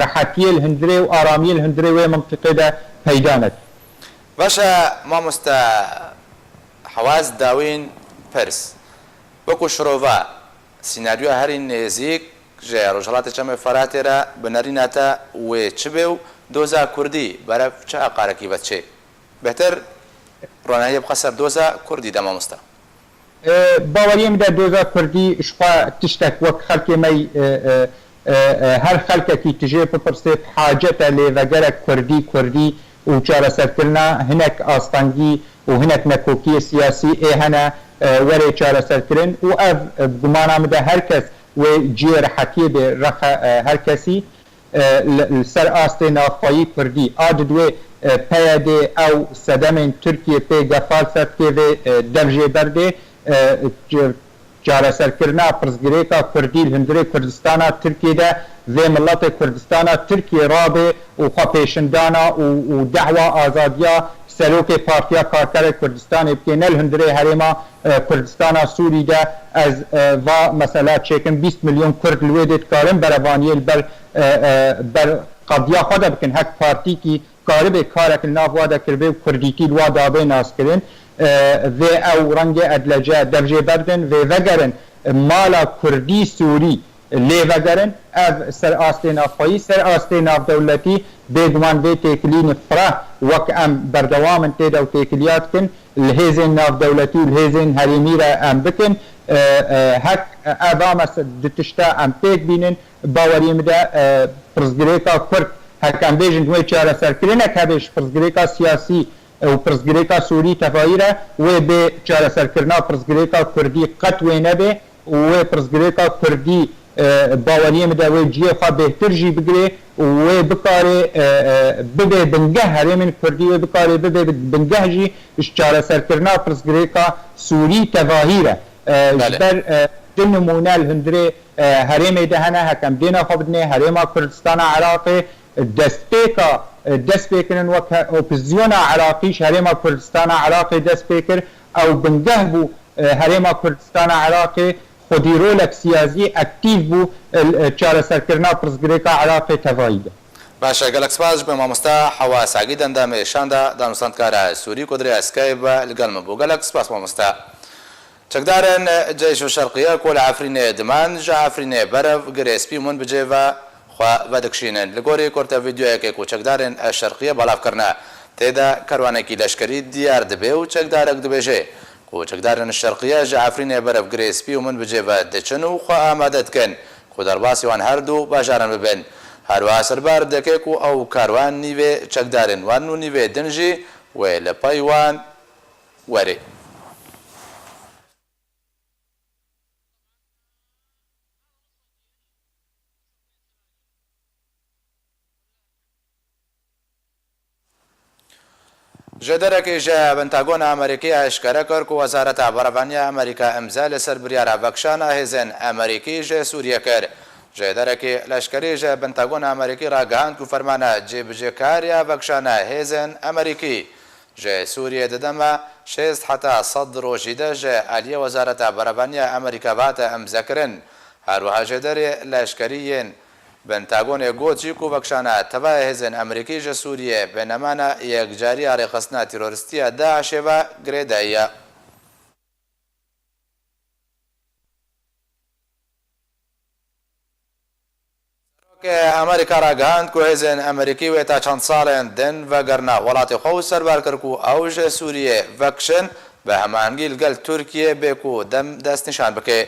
راحتی الهندره و آرامی الهندره و منطقه ده پیداند باشا مامۆستا حواس داوین پرس وەکو شرۆڤا سیناریۆ هەری نێزیک ژێ ڕۆژهەڵاتی چەمە فەراتێرە بنەریناتە وێ چ بێ و دۆزا کوردی بەرەف چه ئاقارەکی بەچێ بهتر ڕۆنایە بخە سەر دۆزا کوردی دە مامۆستا باوەریم دە دۆزا کوردی شخوا تشتێک وەک خەڵکێمەی هەر خەڵکێکی تژێ بپرسێت حاجەتە لێڤەگەرە کوردی و چارەسەرکردنا هەنێک ئاستانگی و هەنێک نەکۆکی سیاسی ئێ هەنە وەرێ چارەسەرکردن و ئەv گومانامدە هەر کەس وێ جێ ڕەحەتیە بێ هەر کەسی سەر ئاستێ ناوخۆیی کوردی ئادوێ پەیەدێ ئەو سەدەمێن تورکیە پێ گەفال سەرکێوێ دەبژێ بەردێ چارەسەرکردنا پرسگرێکا کوردی هەندێک کوردستانە تورکیەدا vê miletê Kurdistana Tirkiye rabê û xwe pêşindana û dehwa azadiya serokê Partiya Karkerê Kurdistanê bikê nel hundirê herêma Kurdistana Sûrî de ez va mesela çêkim 20 milyon Kurd li wê dê dikarin berevaniyê ber qediya xwe de bikin hek partîkî karibê karek li nav wa de kiribê û kurdîtî li wa dabê naskirin vê ew rengê edlece devjê berdin vê vegerin mala Kurdî Sûrî lê vegerin ev ser astê navxwayî ser astê navdewletî bêguman vê têkilînê fireh wek em berdewamin tê de û têkiliya dikin li hêzên navdewletî û li hêzên herêmî re em bikin hek ev di tişta em pêk bînin baweriyê min de pirsgirêka Kurd hek em bêjin wê çareserkirinek hebe ji pirsgirêka siyasî û pirsgirêka Sûrî tevayî re wê bê çareserkirina pirsgirêka Kurdî qet wê nebe û wê pirsgirêka Kurdî باورiyê min de wê ciyê xwe bêhtir jî bigirê û wê bikarê bibe bingeh herêmên Kurdî wê bikarê bibe bingeh jî ji çareserkirina pirsgirêka Sûrî tevahî re ji ber di nimûne li hundirê herêmê de hene hekem dêna xwe bidinê herêma Kurdistana Iraqê dest pêkirin wek opozisyona Iraqî ji herêma Kurdistana Iraqê dest pêkir ew bingeh bû herêma Kurdistana Iraqê خودی رولک سیاسی اکتیو بو چارەسەرکردنا پرسگرێکا عراقی تەڤاییدا باشە گەلک سپاس بە مامۆستا حەوا ساگی دەندامێشاندا دانوستاندکارە سووری کۆدرێ ئەسکای بە لەگەڵمە بوو گەلک سپاس مامۆستا چەکدارن جێش و شەرقیە کۆ لە ئافرینێ دمان ژە ئافرینێ بەرەف گرێسپی من بجێڤە خوا بەدەکشینن لە گۆری کۆرتە ڤیدیۆیەکێک و چەکدارن شەرقیە بەڵاوکردنە تێدا کەروانێکی لەشکری دیار دەبێ و چەکدارێک دەبێژێ و چەکدارن شەرقیە ژە ئافرینێ بەرەف گرێسپی و من بجێڤە دەچن و خوا ئامادە دکەن و دەرباسیوان هەردوو باژارن ببن هەروەها سەربار دەکەێک و ئەو کاروان نیوێ چەکدارن وان و نیوێ دنجی وێ لە پەیوان وەرێ ژێدەرێکی ژە بنتاگۆنە ئەمریکی ئاشکارە کرد و وەزارەتە بەڕەوانیا ئەمریکا ئەمزا لەسەر بریارە بەخشانە هێزن ئەمریکی ژێ سووریە کرد ژێدەرێکی لەشکری ژە بنتاگۆنە ئەمریکی ڕاگەهاند و فەرمانە جێبژێکاریە بەخشانە هێزن ئەمریکی ژێ سووریە دەدەمە 6 حتا 100 ڕۆژیدە ژە ئالیە وەزارەتە بەڕەوانیا ئەمریکا باتە ئەمزەکردن هەروەها ژێدەرێ لەشکریین بنتاگۆنێ گۆچی و بەخشانە تەبای هێزن ئەمریکی ژە سووریە بێنەمانە یەکجاری ئاڕێخستنا تیرۆریستیە داعشێوە گرێداییە ئەمریکا ڕاگەهاند و هێزن ئەمریکی وێ تا چەند ساڵێن دن ڤەگەرنا وڵاتی خۆ سەربار کرد و ئەو ژە سووریە ڤەکشن بە هەمانگی لەگەڵ تورکیە بێک و دەست نیشان بکێ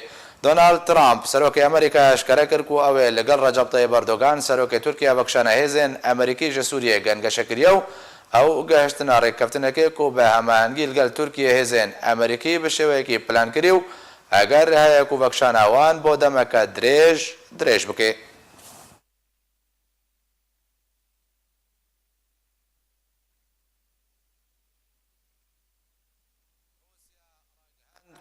دۆنالد ترامپ سەرۆکی ئەمریکا ئاشکارە کرد و ئەوێ لەگەڵ ڕەجەب تەیب ئەردۆغان سەرۆکی تورکیا بەخشانە هێزن ئەمریکی ژە سووریە گەنگەشەکریە و ئەو گەهشتنە ڕێککەوتنەکەی و بە هەمانگی لەگەڵ تورکیە هێزن ئەمریکی بە شێوەیەکی پلانکردی و ئەگەر هەیەک و بەخشانەوان بۆ دەمەکە درێژ بکێ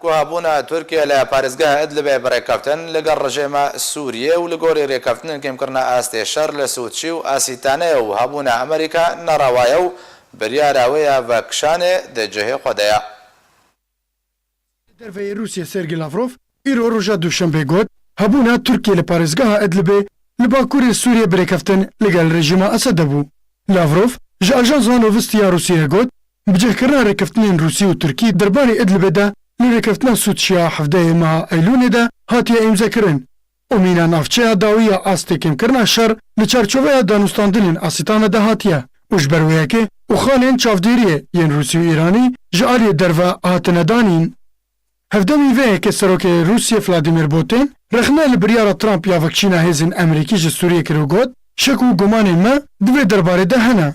هەبوونە تورکیا لە پارێزگای ئەدلبێ بەڕێکەوتن لەگەڵ ڕژێمە سووریە و لە گۆڕی ڕێکەوتن کێمکردنە ئاستێ شەڕ لە سوودچی و ئاسیتانەیە و هەبوونە ئەمریکا نەڕەوایە و بریاراوەیە ڤەکشانێ دەجێهێ خۆدەیە دەرفەی رووسیا سێرگی لاڤرۆڤ ئیرۆ ڕۆژە دووشەمبێ گوت هەبوونە تورکیا لە پارێزگاها ئەدلبێ لە باکووری سووریە بڕێکەوتن لەگەڵ ڕێژیمە ئەسەد دەبوو لاڤرۆڤ ژە ئاژانسا نۆڤستیا رووسیا گوت بجێکردنا ڕێکەوتنین رووسی و تورکی دەربارەی ئەدلبێدا لێرێکەوتنە سوودچیا هەفتەیە مەها ئەیلوونێدا هاتیە ئیمزەکردن ئۆمینە ناوچەیە داویە ئاستێکێمکردنا شەڕ لە چارچۆڤەیە دانوستاندنین ئاسیتانەدا هاتیە وش بەروەیەکێ و خاڵێن چاودێریە یەن رووسی و ئیرانی ژە ئالیە دەرڤە هاتنەدانین هەفتەمی vەیەکێ سەرۆکێ رووسیە ڤلادیمیر پوتین رەخنە لە بریارە ترامپ یا ڤەکشینە هێزن ئەمریکی ژە سووریە کرد و گوت شەک و گومانên me divê derbarê de hene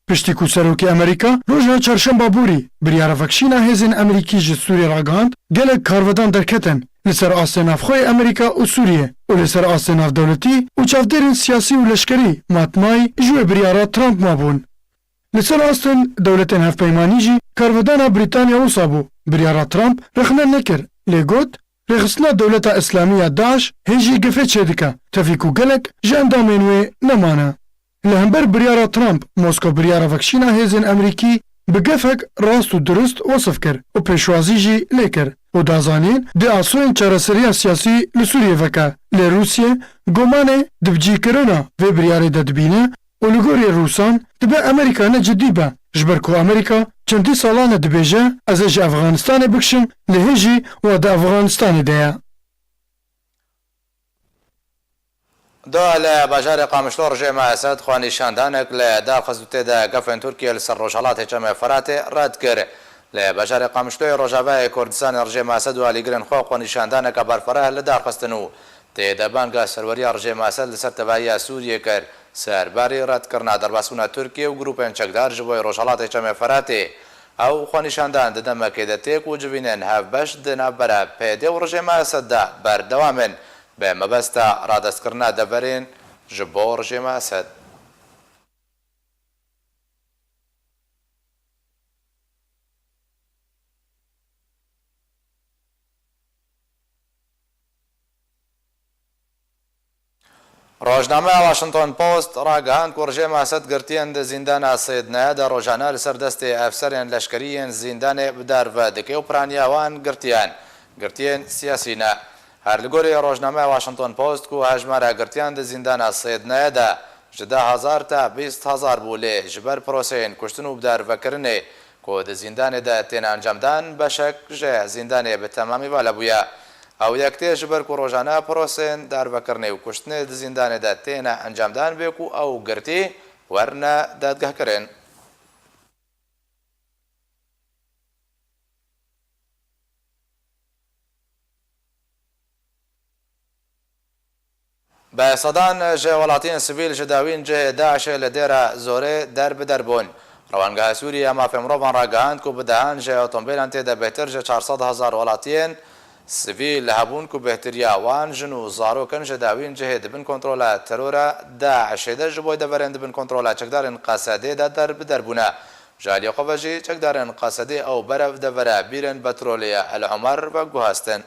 piştî ku serokê Amerîka rojna çarşemba borî biryara vekşîna hêzên Amerîkî ji Sûriyê ragihand gelek karvedan derketin li ser asê navxweyê Amerîka û Sûriye û li ser asê navdewletî û çavdêrên siyasî û leşkerî matmayî ji wê biryara Trump mabûn. Li ser astên dewletên hevpeymanî jî karvedana Brîtanya wisa bû. Biryara Trump rexne nekir lê got rêxistina dewleta İslamiya Daeş hêjî gefê çêdike tevî ku gelek ji endamên wê nemane. Li hember biryara Trump Moskov biryara vekşîna hêzên Amerîkî bi gefek rast û durist wasif kir û pêşwazî jî lê kir û dazanîn di asûyên çareseriya siyasî li Sûriyê veke lê Rûsye gomanê di bicîkirina vê biryarê de dibîne û li gorî Rûsan dibe Amerîka ne cidî be ji ber ku Amerîka çendî salan e dibêje ez ê ji Efxanistanê bikişim lê hê jî wa di Efxanistanê de ye. دو لە باژارێ قامشلۆ ڕژێمە ئەسەد خوانیشاندانێک لە داخست تێدا گەفێن تورکیا لەسەر ڕۆژهەڵاتی چەمە فەراتێ ڕەت کرد لە باژارێ قامشلۆی ڕۆژاوای کوردستانی ڕژێمە ئەسەد و ئالیگرن خۆ خوانیشاندانێکە بەرفەرە لە داخستن و تێدا بانگە سەروەریە ڕژێمە ئەسەد لەسەر تەباییە سووریە کرد سەرباری ڕەتکردنا دەرباسبوونە تورکیا و گروپێن چەکدار ji بۆی ڕۆژهەڵاتی چەمە فەراتێ ئەو خوانیشاندان دەدەمەکێ دەتێک و جبینێن هەفبەش دنابەرە پێدێ و ڕژێمە ئەسەددا بەردەوامن بە مەبەستە ڕادەستکردنا دەبەرێن ji بۆ ڕژێمە ئەسەد. ڕۆژنامەیە واشنتۆن پۆست ڕاگەهاند و ڕژێمە ئەسەد گرتیان دە زیندانە سەیدنایەدا ڕۆژانە لەسەر دەستی ئەفسەرێن لەشکریên زیندانê بدارڤە دکێ و پرانیاوان گرتیên سیاسینە. هەر لە گۆری ڕۆژنامەیە واشنتۆن پۆست و هەژمارە گرتیان دە زیندانە سەیدنایەدا ji 10,000 تا 20,000 بوو لێ ji ber proseyên kuştin û bidarvekirinê ku di zîndanê de tên encamdan beşek ji zîndanê bi temamî vala bûye. Ew yektê ji ber ku rojane proseyên darvekirinê û kuştinê di zîndanê de têne encamdan bê ku ew girtî werne dadgehkirin. بە سەدان ژێ وڵاتیان سڤیل ji dawîn cihê Daişê li dêra zorê derbidarbûn. Rewangeha Sûriya mafê mirovan ragihand ku bi dehan ji otomobîlan tê de bêhtir ji 400,000 welatiyên sivîl hebûn ku bêhtiriya wan jin û zarokin ji dawîn cihê dibin kontrola terora Daişê de ji bo deverên dibin kontrola çekdarên Qasedê de derbidarbûne. Ji aliyê xwe ve jî çekdarên Qasedê ew berev devere bîrên petrolê ya El Umer ve guhestin.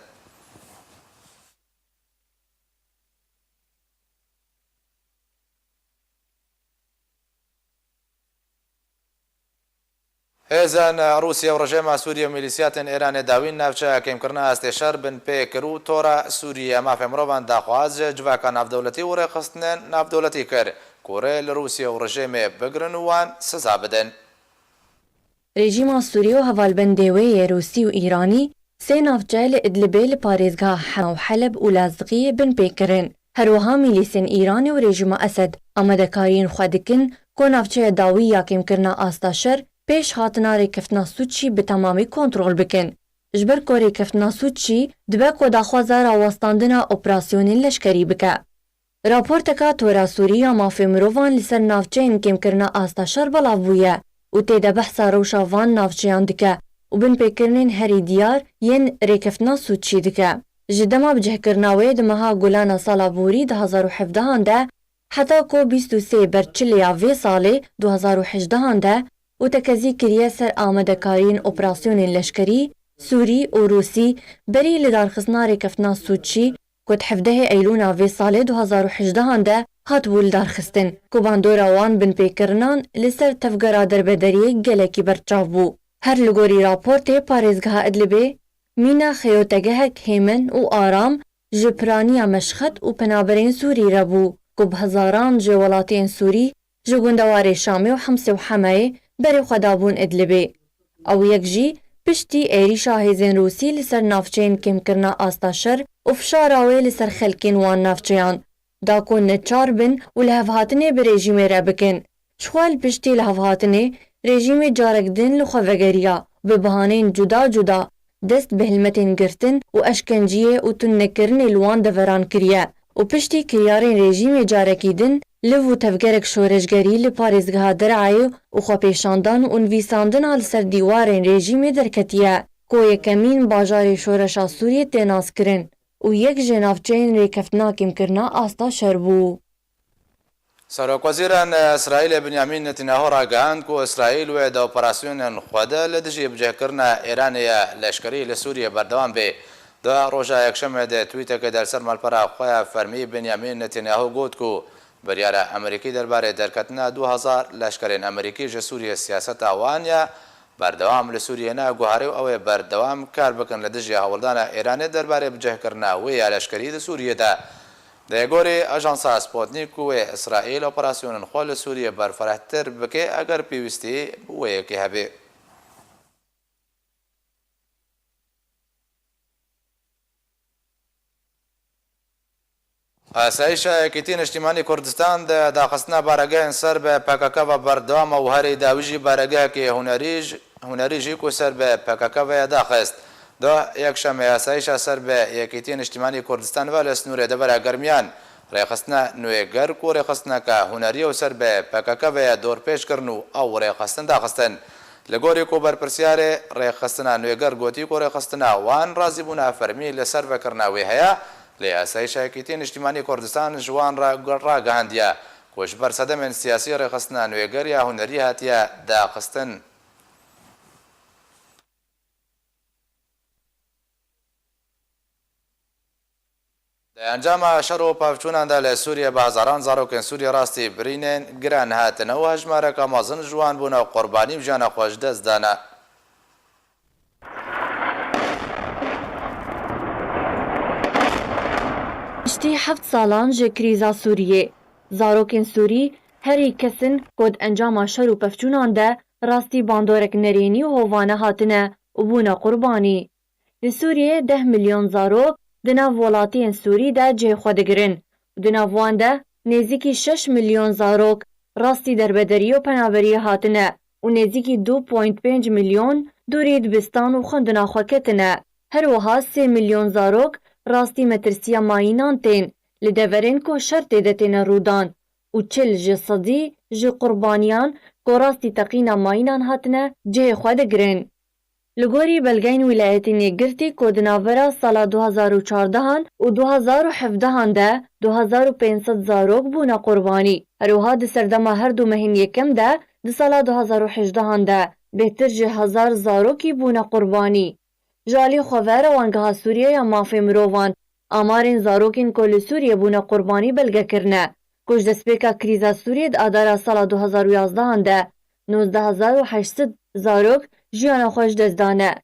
هێزن رووسیا و ڕژێما سووریا و میلیسیاتên ئێرانê dawîn navçeya kêmkirina hestêşer bin pê kir û tora Sûriya mafê mirovan daxwaz ji civaka navdewletî û rêxistinên navdewletî kir ku rê li Rûsya û rejêmê bigirin û wan siza bidin. Rejîma Sûriye û hevalbendê wê yê Rûsî û Îranî sê navçe li Idlibê li parêzgeha Hema û Heleb û Lazqiyê bin pêkirin. Herwiha milîsên Îranê û rejîma Esed amadekariyên xwe dikin ku navçeya dawî ya kêmkirina asta şer pêş hatina rêkeftina Sûçî bi temamî kontrol bikin. Ji ber ku rêkeftina Sûçî dibe ku daxwaza rawastandina operasyonên leşkerî bike. Raporteka Tora Sûriya mafê mirovan li ser navçeyên kêmkirina asta şer belav bûye û têde behsa rewşa van navçeyan dike û bin pêkirinin herî diyar yên rêkeftina Sûçî dike. Ji dema bicihkirina wê di meha Gulana sala borî 2017 de heta ku 23 berçilya vê salê 2018 de û tekezî kiriye ser amadekariyên operasyonên leşkerî, Sûrî û Rûsî berî li darxistina rêkeftina Sûçî ku di 17 Eylûna vê salê 2018 de hatibû li darxistin ku bandora wan bin pêkirinan li ser tevgera derbederiyê gelekî berçav bû. Her li gorî raportê parêzgeha Idlibê mîna xeyotegehek hêmin û aram ji piraniya meşxet û penaberên Sûrî re bû ku bi hezaran ji welatiyên Sûrî ji gundewarê Şamê û Hemsê û Hemayê berê xwe dabûn Idlibê. Ew yek jî piştî êrîşa hêzên Rûsî li ser navçeyên kêmkirina asta şer û fişara wê li ser xelkên wan navçeyan da ku neçar bin û li hevhatinê bi rejîmê re bikin. Ji xwe li piştî li hevhatinê rejîmê carek din li xwe vegeriya bi bihaneyên cuda cuda dest bi hilmetên girtin û eşkenciyê û tunnekirinê li wan deveran kiriye û piştî kiryarên rejîmê carekî din liv û tevgerek şoreşgerî li parêzgeha Dereyê û xwepêşandan û nivîsandina li ser dîwarên rejîmê derketiye ku yekemîn bajarê şoreşa Sûriyê tê naskirin û yek ji navçeyên rêkeftina kêmkirina asta şer bû. Serokwezîrên İsraîlê Binyamîn Netanyahû ragihand ku İsraîl wê di operasyonên xwe de li dijî bicihkirina Îranê ya leşkerî li Sûriyê berdewam bê. Di roja yekşemê de twîtekê derser malpera xwe ya fermî Binyamîn Netanyahû got ku biryara Amerîkî derbarê derketina 2000 leşkerên Amerîkî ji Sûriyê siyaseta wan ya berdewam li Sûriyê ne guharî û ew ê berdewam kar bikin li dijî hewildana Îranê derbarê bicihkirina wê ya leşkerî di Sûriyê de. Di gorî ajansa Sputnik û wê İsraîl operasyonên xwe li Sûriyê berfirehtir bike eger pêwîstî bi wê yekê hebe. Asayişa Yekîtîn Niştimanî Kurdistan de daxistina baregehên ser bi PKK ve berdewam û herî dawî jî baregehekî hunerî jî ku ser bi PKK ve daxist. Da yekşemê asayişa ser bi Yekîtîn Niştimanî Kurdistan ve li Snûrê devera germiyan rêxistina nûêger ku rêxistineka hunerî û ser bi PKK ve dorpêşkirin û ew rêxistin daxistin. Li gorî ku berpirsyarê rêxistina nûêger gotî ku rêxistina wan razîbûna fermî li ser vekirina wê heye li asayişa Yekîtîn Niştimanî Kurdistan ji wan ragihandiye ku ji ber sedemên siyasî rêxistina nûêger ya hunerî hatiye daxistin. Di encama şer û pavçûnan de li Sûriyê bi hezaran zarokên Sûriya rastî birînên giran hatine û hejmareka mezin ji wan bûne qurbanî û jiyana xwe ji dest dane. Piştî heft salan ji krîza Sûriyê, zarokên Sûrî herî kesin ku di encama şer û pevçûnan de rastî bandorek nerênî û hovane hatine û bûne qurbanî. Li Sûriyê 10 milyon zarok di nav welatiyên Sûrî de cihê xwe digirin û di nav wan de nêzîkî 6 milyon zarok rastî derbederiyê û penaberiyê hatine û nêzîkî 2.5 milyon dûrî dibistan û xwendina xwe ketine. Her wiha 3 milyon zarok rastî metirsiya mayînan tên li deverên ku şertê de têne rûdan û çil ji sedî ji qurbaniyan ku rastî teqîna mayînan hatine cihê xwe digirin. Li gorî belgeyên wilayetî nêgirtî ku di navbera sala 2014 û 2017 de 2500 zarok bûne qurbanî. Herwiha di serdema her du mehên yekem de di sala 2018 de bêhtir ji 1000 zarokî bûne qurbanî. Ji alî xwevera wangeha Sûriye ya mafê mirovan, amarên zarokên ku li Sûriye bûne qurbanî belgekirine. Ku ji destpêka krîza Sûriye di adara sala 2011 de 19800 zarok jiyana xwe ji dest dane.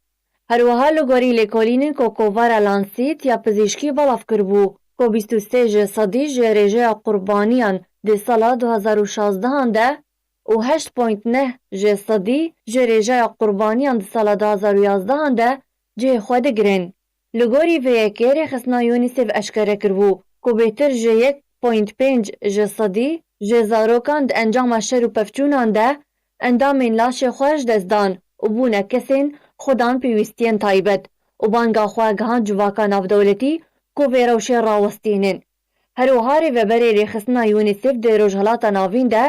Herwiha li gorî lêkolînên ku kovara Lancet ya pizîşkî belav kirbû ku 23 ji sedî ji rêjeya qurbaniyan di sala 2016 de û 8.9 ji sedî ji rêjeya qurbaniyan di sala 2011 de cihê xwe digirin. Li gorî vê yekê rêxistina UNICEF eşkere kirbû ku bêhtir ji 1.5 ji sedî ji zarokan di encama şer û pevçûnan de endamên laşê xwe ji dest dan û bûne kesên xudan pêwîstiyên taybet û banga xwe gihand civaka navdewletî ku vê rewşê rawestînin. Herwiha rêveberê rêxistina UNICEF di Rojhilata Navîn de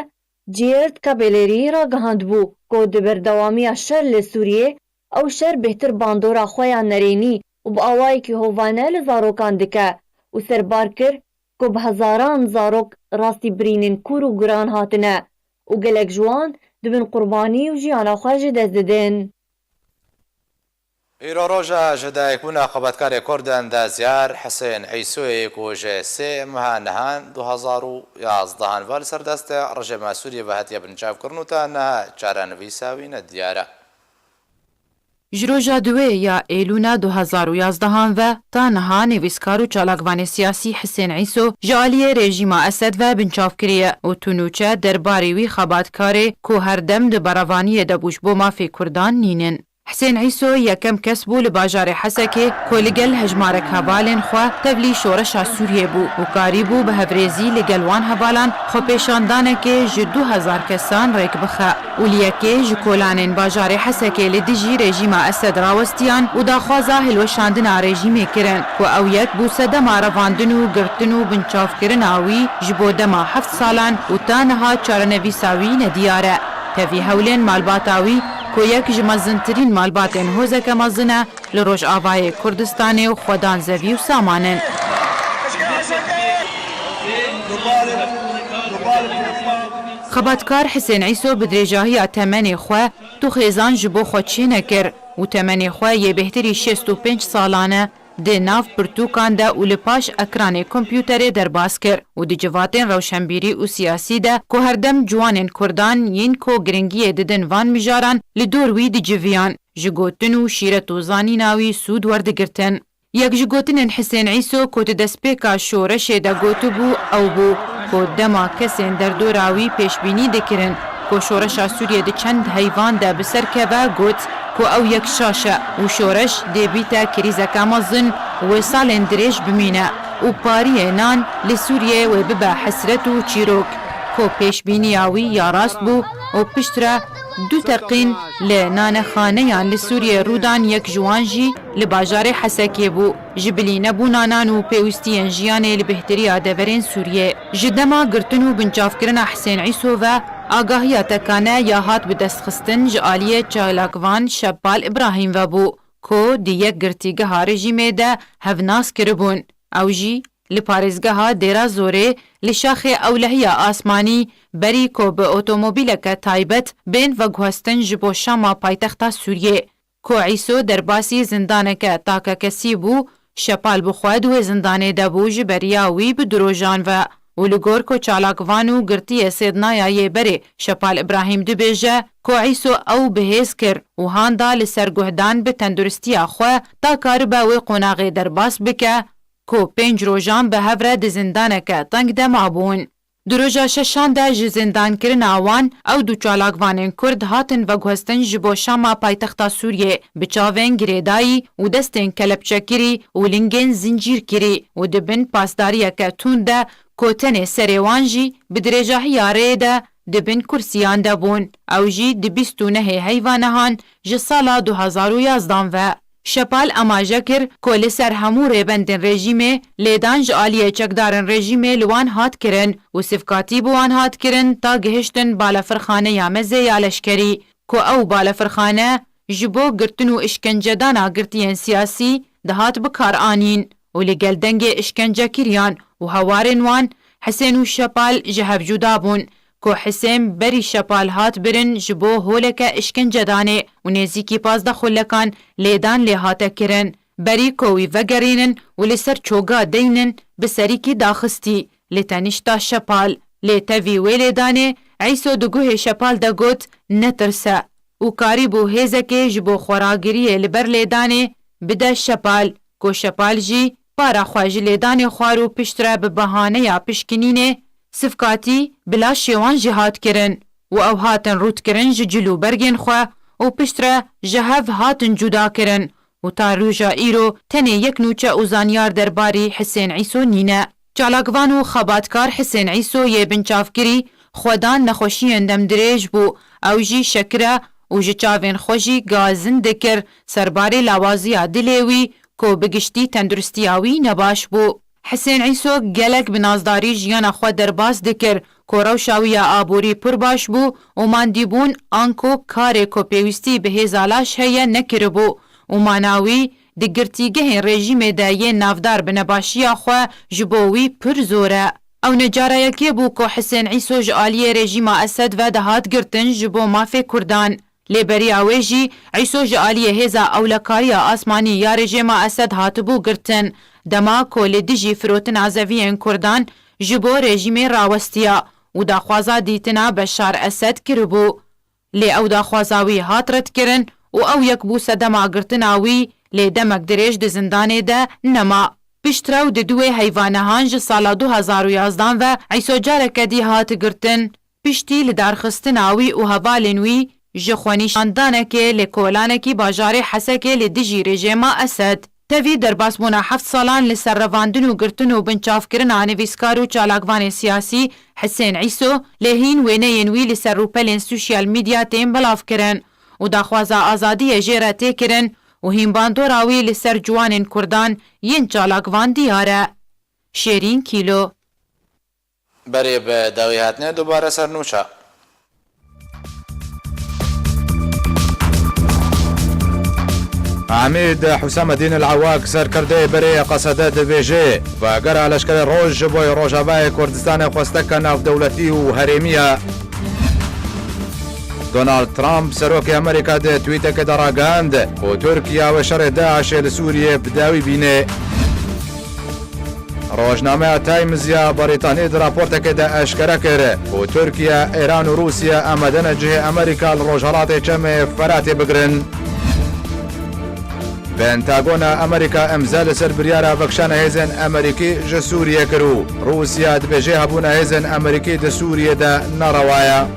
Gerd Kabelerî ragihandbû ku di berdewamiya şer li Sûriyê ew şer bêhtir bandora xwe ya nerênî û bi awayekî hovane li zarokan dike û serbar kir ku bi hezaran zarok rastî birînên kûr û giran hatine û gelek ji wan dibin qurbanî û jiyana xwe ji dest didin. ئیرۆ ڕۆژە ji dayîkbûna xebatkarê Kurdan de Ziyar Hesên Îsoyê ku ji sê meha nihan 2011 ve li ser destê rejima Sûriyê ve hetiye bincavkirin û te niha çarenivîsa wî ne diyar e. Ji roja duê ya Êlûna 2011 ve ta niha nivîskar û çalakvanê siyasî Hesên Îso ji aliyê rejîma Esed ve bincavkiriye û tunûçe derbarê wî xebatkarê ku herdem di beravaniyê de bû ji bo mafê Kurdan nînin. Hesên Îso yekem kes bû li bajarê Hesekê ku li gel hejmarek hevalên xwe tevlî şoreşa Sûriyê bû û karî bû bi hevrêzî li gel wan hevalan xwepêşandanekê ji 2000 kesan rêk bixe û li yekê ji kolanên bajarê Hesekê li dijî rejîma Esed rawestiyan û daxwaza hilweşandina rejîmê kirin ku ew yek bû sedema revandin û girtin û bincavkirina wî ji bo dema 7 salan û ta niha çarenivîsa wî nediyar e. Tevî hewlên malbata wî ku yek ji mezintirîn malbatên hozeke mezin e li Rojavayê Kurdistanê û xwedan zevî û samanin. Xebatkar Hesên Îso bi dirêjahiya temenê xwe du xêzan ji bo xwe çê nekir û temenê xwe yê bêhtirî 65 salan e di nav pirtûkan de û li paş ekranê kompyûterê derbas kir û di civatên rewşenbîrî û siyasî de ku herdem ciwanên Kurdan yên ku giringiyê didin van mijaran li dor wî diciviyan ji gotin û şîret û zanîna wî sûd werdigirtin. Yek ji gotinên Hesên Îso ku di destpêka şoreşê de gotibû ew bû ku dema kesên derdora wî pêşbînî dikirin ku şoreşa Sûriyê di çend heyvan de bi ser keve got ku ew yek şaş e û şoreş dê bîte krîzeka mezin wê salên dirêj bimîne û pariyê nan li Sûriyê wê bibe hesret û çîrok ku pêşbîniya wî ya rast bû û piştre du teqîn li nanexaneyan li Sûriyê rûdan yek ji wan jî li bajarê Hesekê bû ji bilînebûna nan û pêwîstiyên jiyanê li bêhtiriya deverên Sûriyê. Ji dema girtin û bincavkirina Hesên Îso ve agahiya tekane ya hat bi destxistin ji aliyê çalakvan Şeppal İbrahîm ve bû ku di yek girtîgeha rejîmê de hevnas kiribûn. Ew jî li parêzgeha Dêra Zorê li şaxê ewlehiya asmanî berî ku bi otomobîleke taybet bên veguhestin ji bo şama paytexta Sûriyê. Ku Îso derbasî zindaneke takekesî bû, Şeppal bi xwe di wê zindanê de bû ji beriya wî bi dirojan ve û li gor ku çalakvan û girtiyê sêdnaya yêberê Şeppal İbrahîm dibêje ku Îso ew bihêz kir û handa li ser guhdan bi tenduristiya xwe ta karibe wê qonaxê derbas bike ku 5 rojan bi hev re di zindaneke teng de mabûn. Di roja şeşan de ji zindankirina wan ew du çalakvanên Kurd hatin veguhestin ji bo şama paytexta Sûriyê bi çavên girêdayî û destên kelepçekirî û lingên zincîrkirî û dibin pasdariyeke tund de ku tenê serê wan jî bi dirêjahiya rê de dibin kursiyan de bûn. Ew jî di 29 heyvanehan ji sala 2011 ve. شپال ئەماژە کرد کۆ لەسەر هەموو ڕێبەندن ڕێژیمێ لێدان ji aliyê çekdarên rejîmê li wan hatkirin û sivkatî bi wan hatkirin ta gihiştin balafirxaneya mezê ya leşkerî ku ew balafirxane ji bo girtin û işkencedana girtiyên siyasî dihat bikaranîn û li gel dengê işkencekiriyan û hewarên wan Hesên û Şepal ji hev cuda bûn ku Hesên berî Şepal hat birin ji bo holeke işkencedanê û nêzîkî 15 xulekan lêdan lê hate kirin. Berî ku wî vegerînin û li ser çoga deynin bi serîkî daxistî lê tenîşta Şepal. Lê tevî wê lêdanê Îso di guhê Şepal de got netirse û karî bû hêzekê ji bo xwaragiriyê li ber lêdanê bide Şepal ku Şepal jî para xwe ji lêdanê xwar û piştre bi behaneya pişkinînê sivkatî bila şêwan jî hat kirin û ew hatin rûtkirin ji cilûbergên xwe û piştre ji hev hatin cuda kirin û ta rûja îro tenê yek nûçe û zanyar derbarî Hesên Îso nîne. Çalakvan û xebatkar Hesên Îso yê binçavkirî xwedan nexweşiyên demdirêj bû ew jî şekire û ji çavên xwe jî gazin dikir serbarê lawaziya dilê wî ku bi giştî tenduristiya wî nebaş bû. Hesên Îso gelek bi nazdarî jiyana xwe derbas dikir ku rewşa wî ya aborî pir baş bû û mandîbûn an ku karê ku pêwîstî bi hêza laş heye nekiribû û mana wî di girtîgehên rejîmê de yên navdar bi nebaşiya xwe ji bo wî pir zor e. Ew necareyekê bû ku Hesên Îso ji aliyê rejîma Esed ve de hat girtin ji bo mafê Kurdan. Lê beriya wê jî Îso ji aliyê hêza ewlekariya asmanî ya rejîma Esed hatibû girtin. Dema ku lê dijî firotina zeviyên Kurdan ji bo rejîmê rawestiya û daxwaza dîtina Beşar Esed kiribû. Lê ew daxwaza wî hat redkirin û ew yek bû sedema girtina wî lê demek dirêj di zindanê de nema. Piştre di duê heyvanehan ji sala 2011 ve Îso careke dî hat girtin. Piştî li darxistina wî û hevalên wî ji xwenîşandanekê lê kolanekî bajarê Hesekê lê dijî rejîma Esed. Tevî derbasbûna 7 salan li ser revandin û girtin û binçavkirina nivîskar û çalakvanên siyasî Hesên Îso lê hîn wêneyên wî li ser rûpelên sosyal medya tên belav kirin û daxwaza azadiyê jê re tê kirin û hînbandora wî li ser ciwanên Kurdan yên çalakvan diyar e. Şêrîn Kîlo. Berê bi dawî hatine dubare ser nûça. عمید حسام الدین العواق سرکرده بری قصده دبیجه و اگر لشکر روج بوی روجاوای کردستان خواستک ناف دولتی و هریمیه. دونالد ترامپ سروک امریکا ده تویته که دراگاند و ترکیه و شر داعش لسوریه بداوی بینه. روزنامه تایمز یا بریتانی در راپورت که ده اشکره کرده و ترکیه، ایران و روسیه آمدن جه امریکا لروجهالات چم فراتی بگرن. پنتاگون امریکا امزال سر بریارا وکشان هیزن امریکی جه سوریه کرو. روسیه دبیجه هبون هیزن امریکی ده سوریه ده نروایا.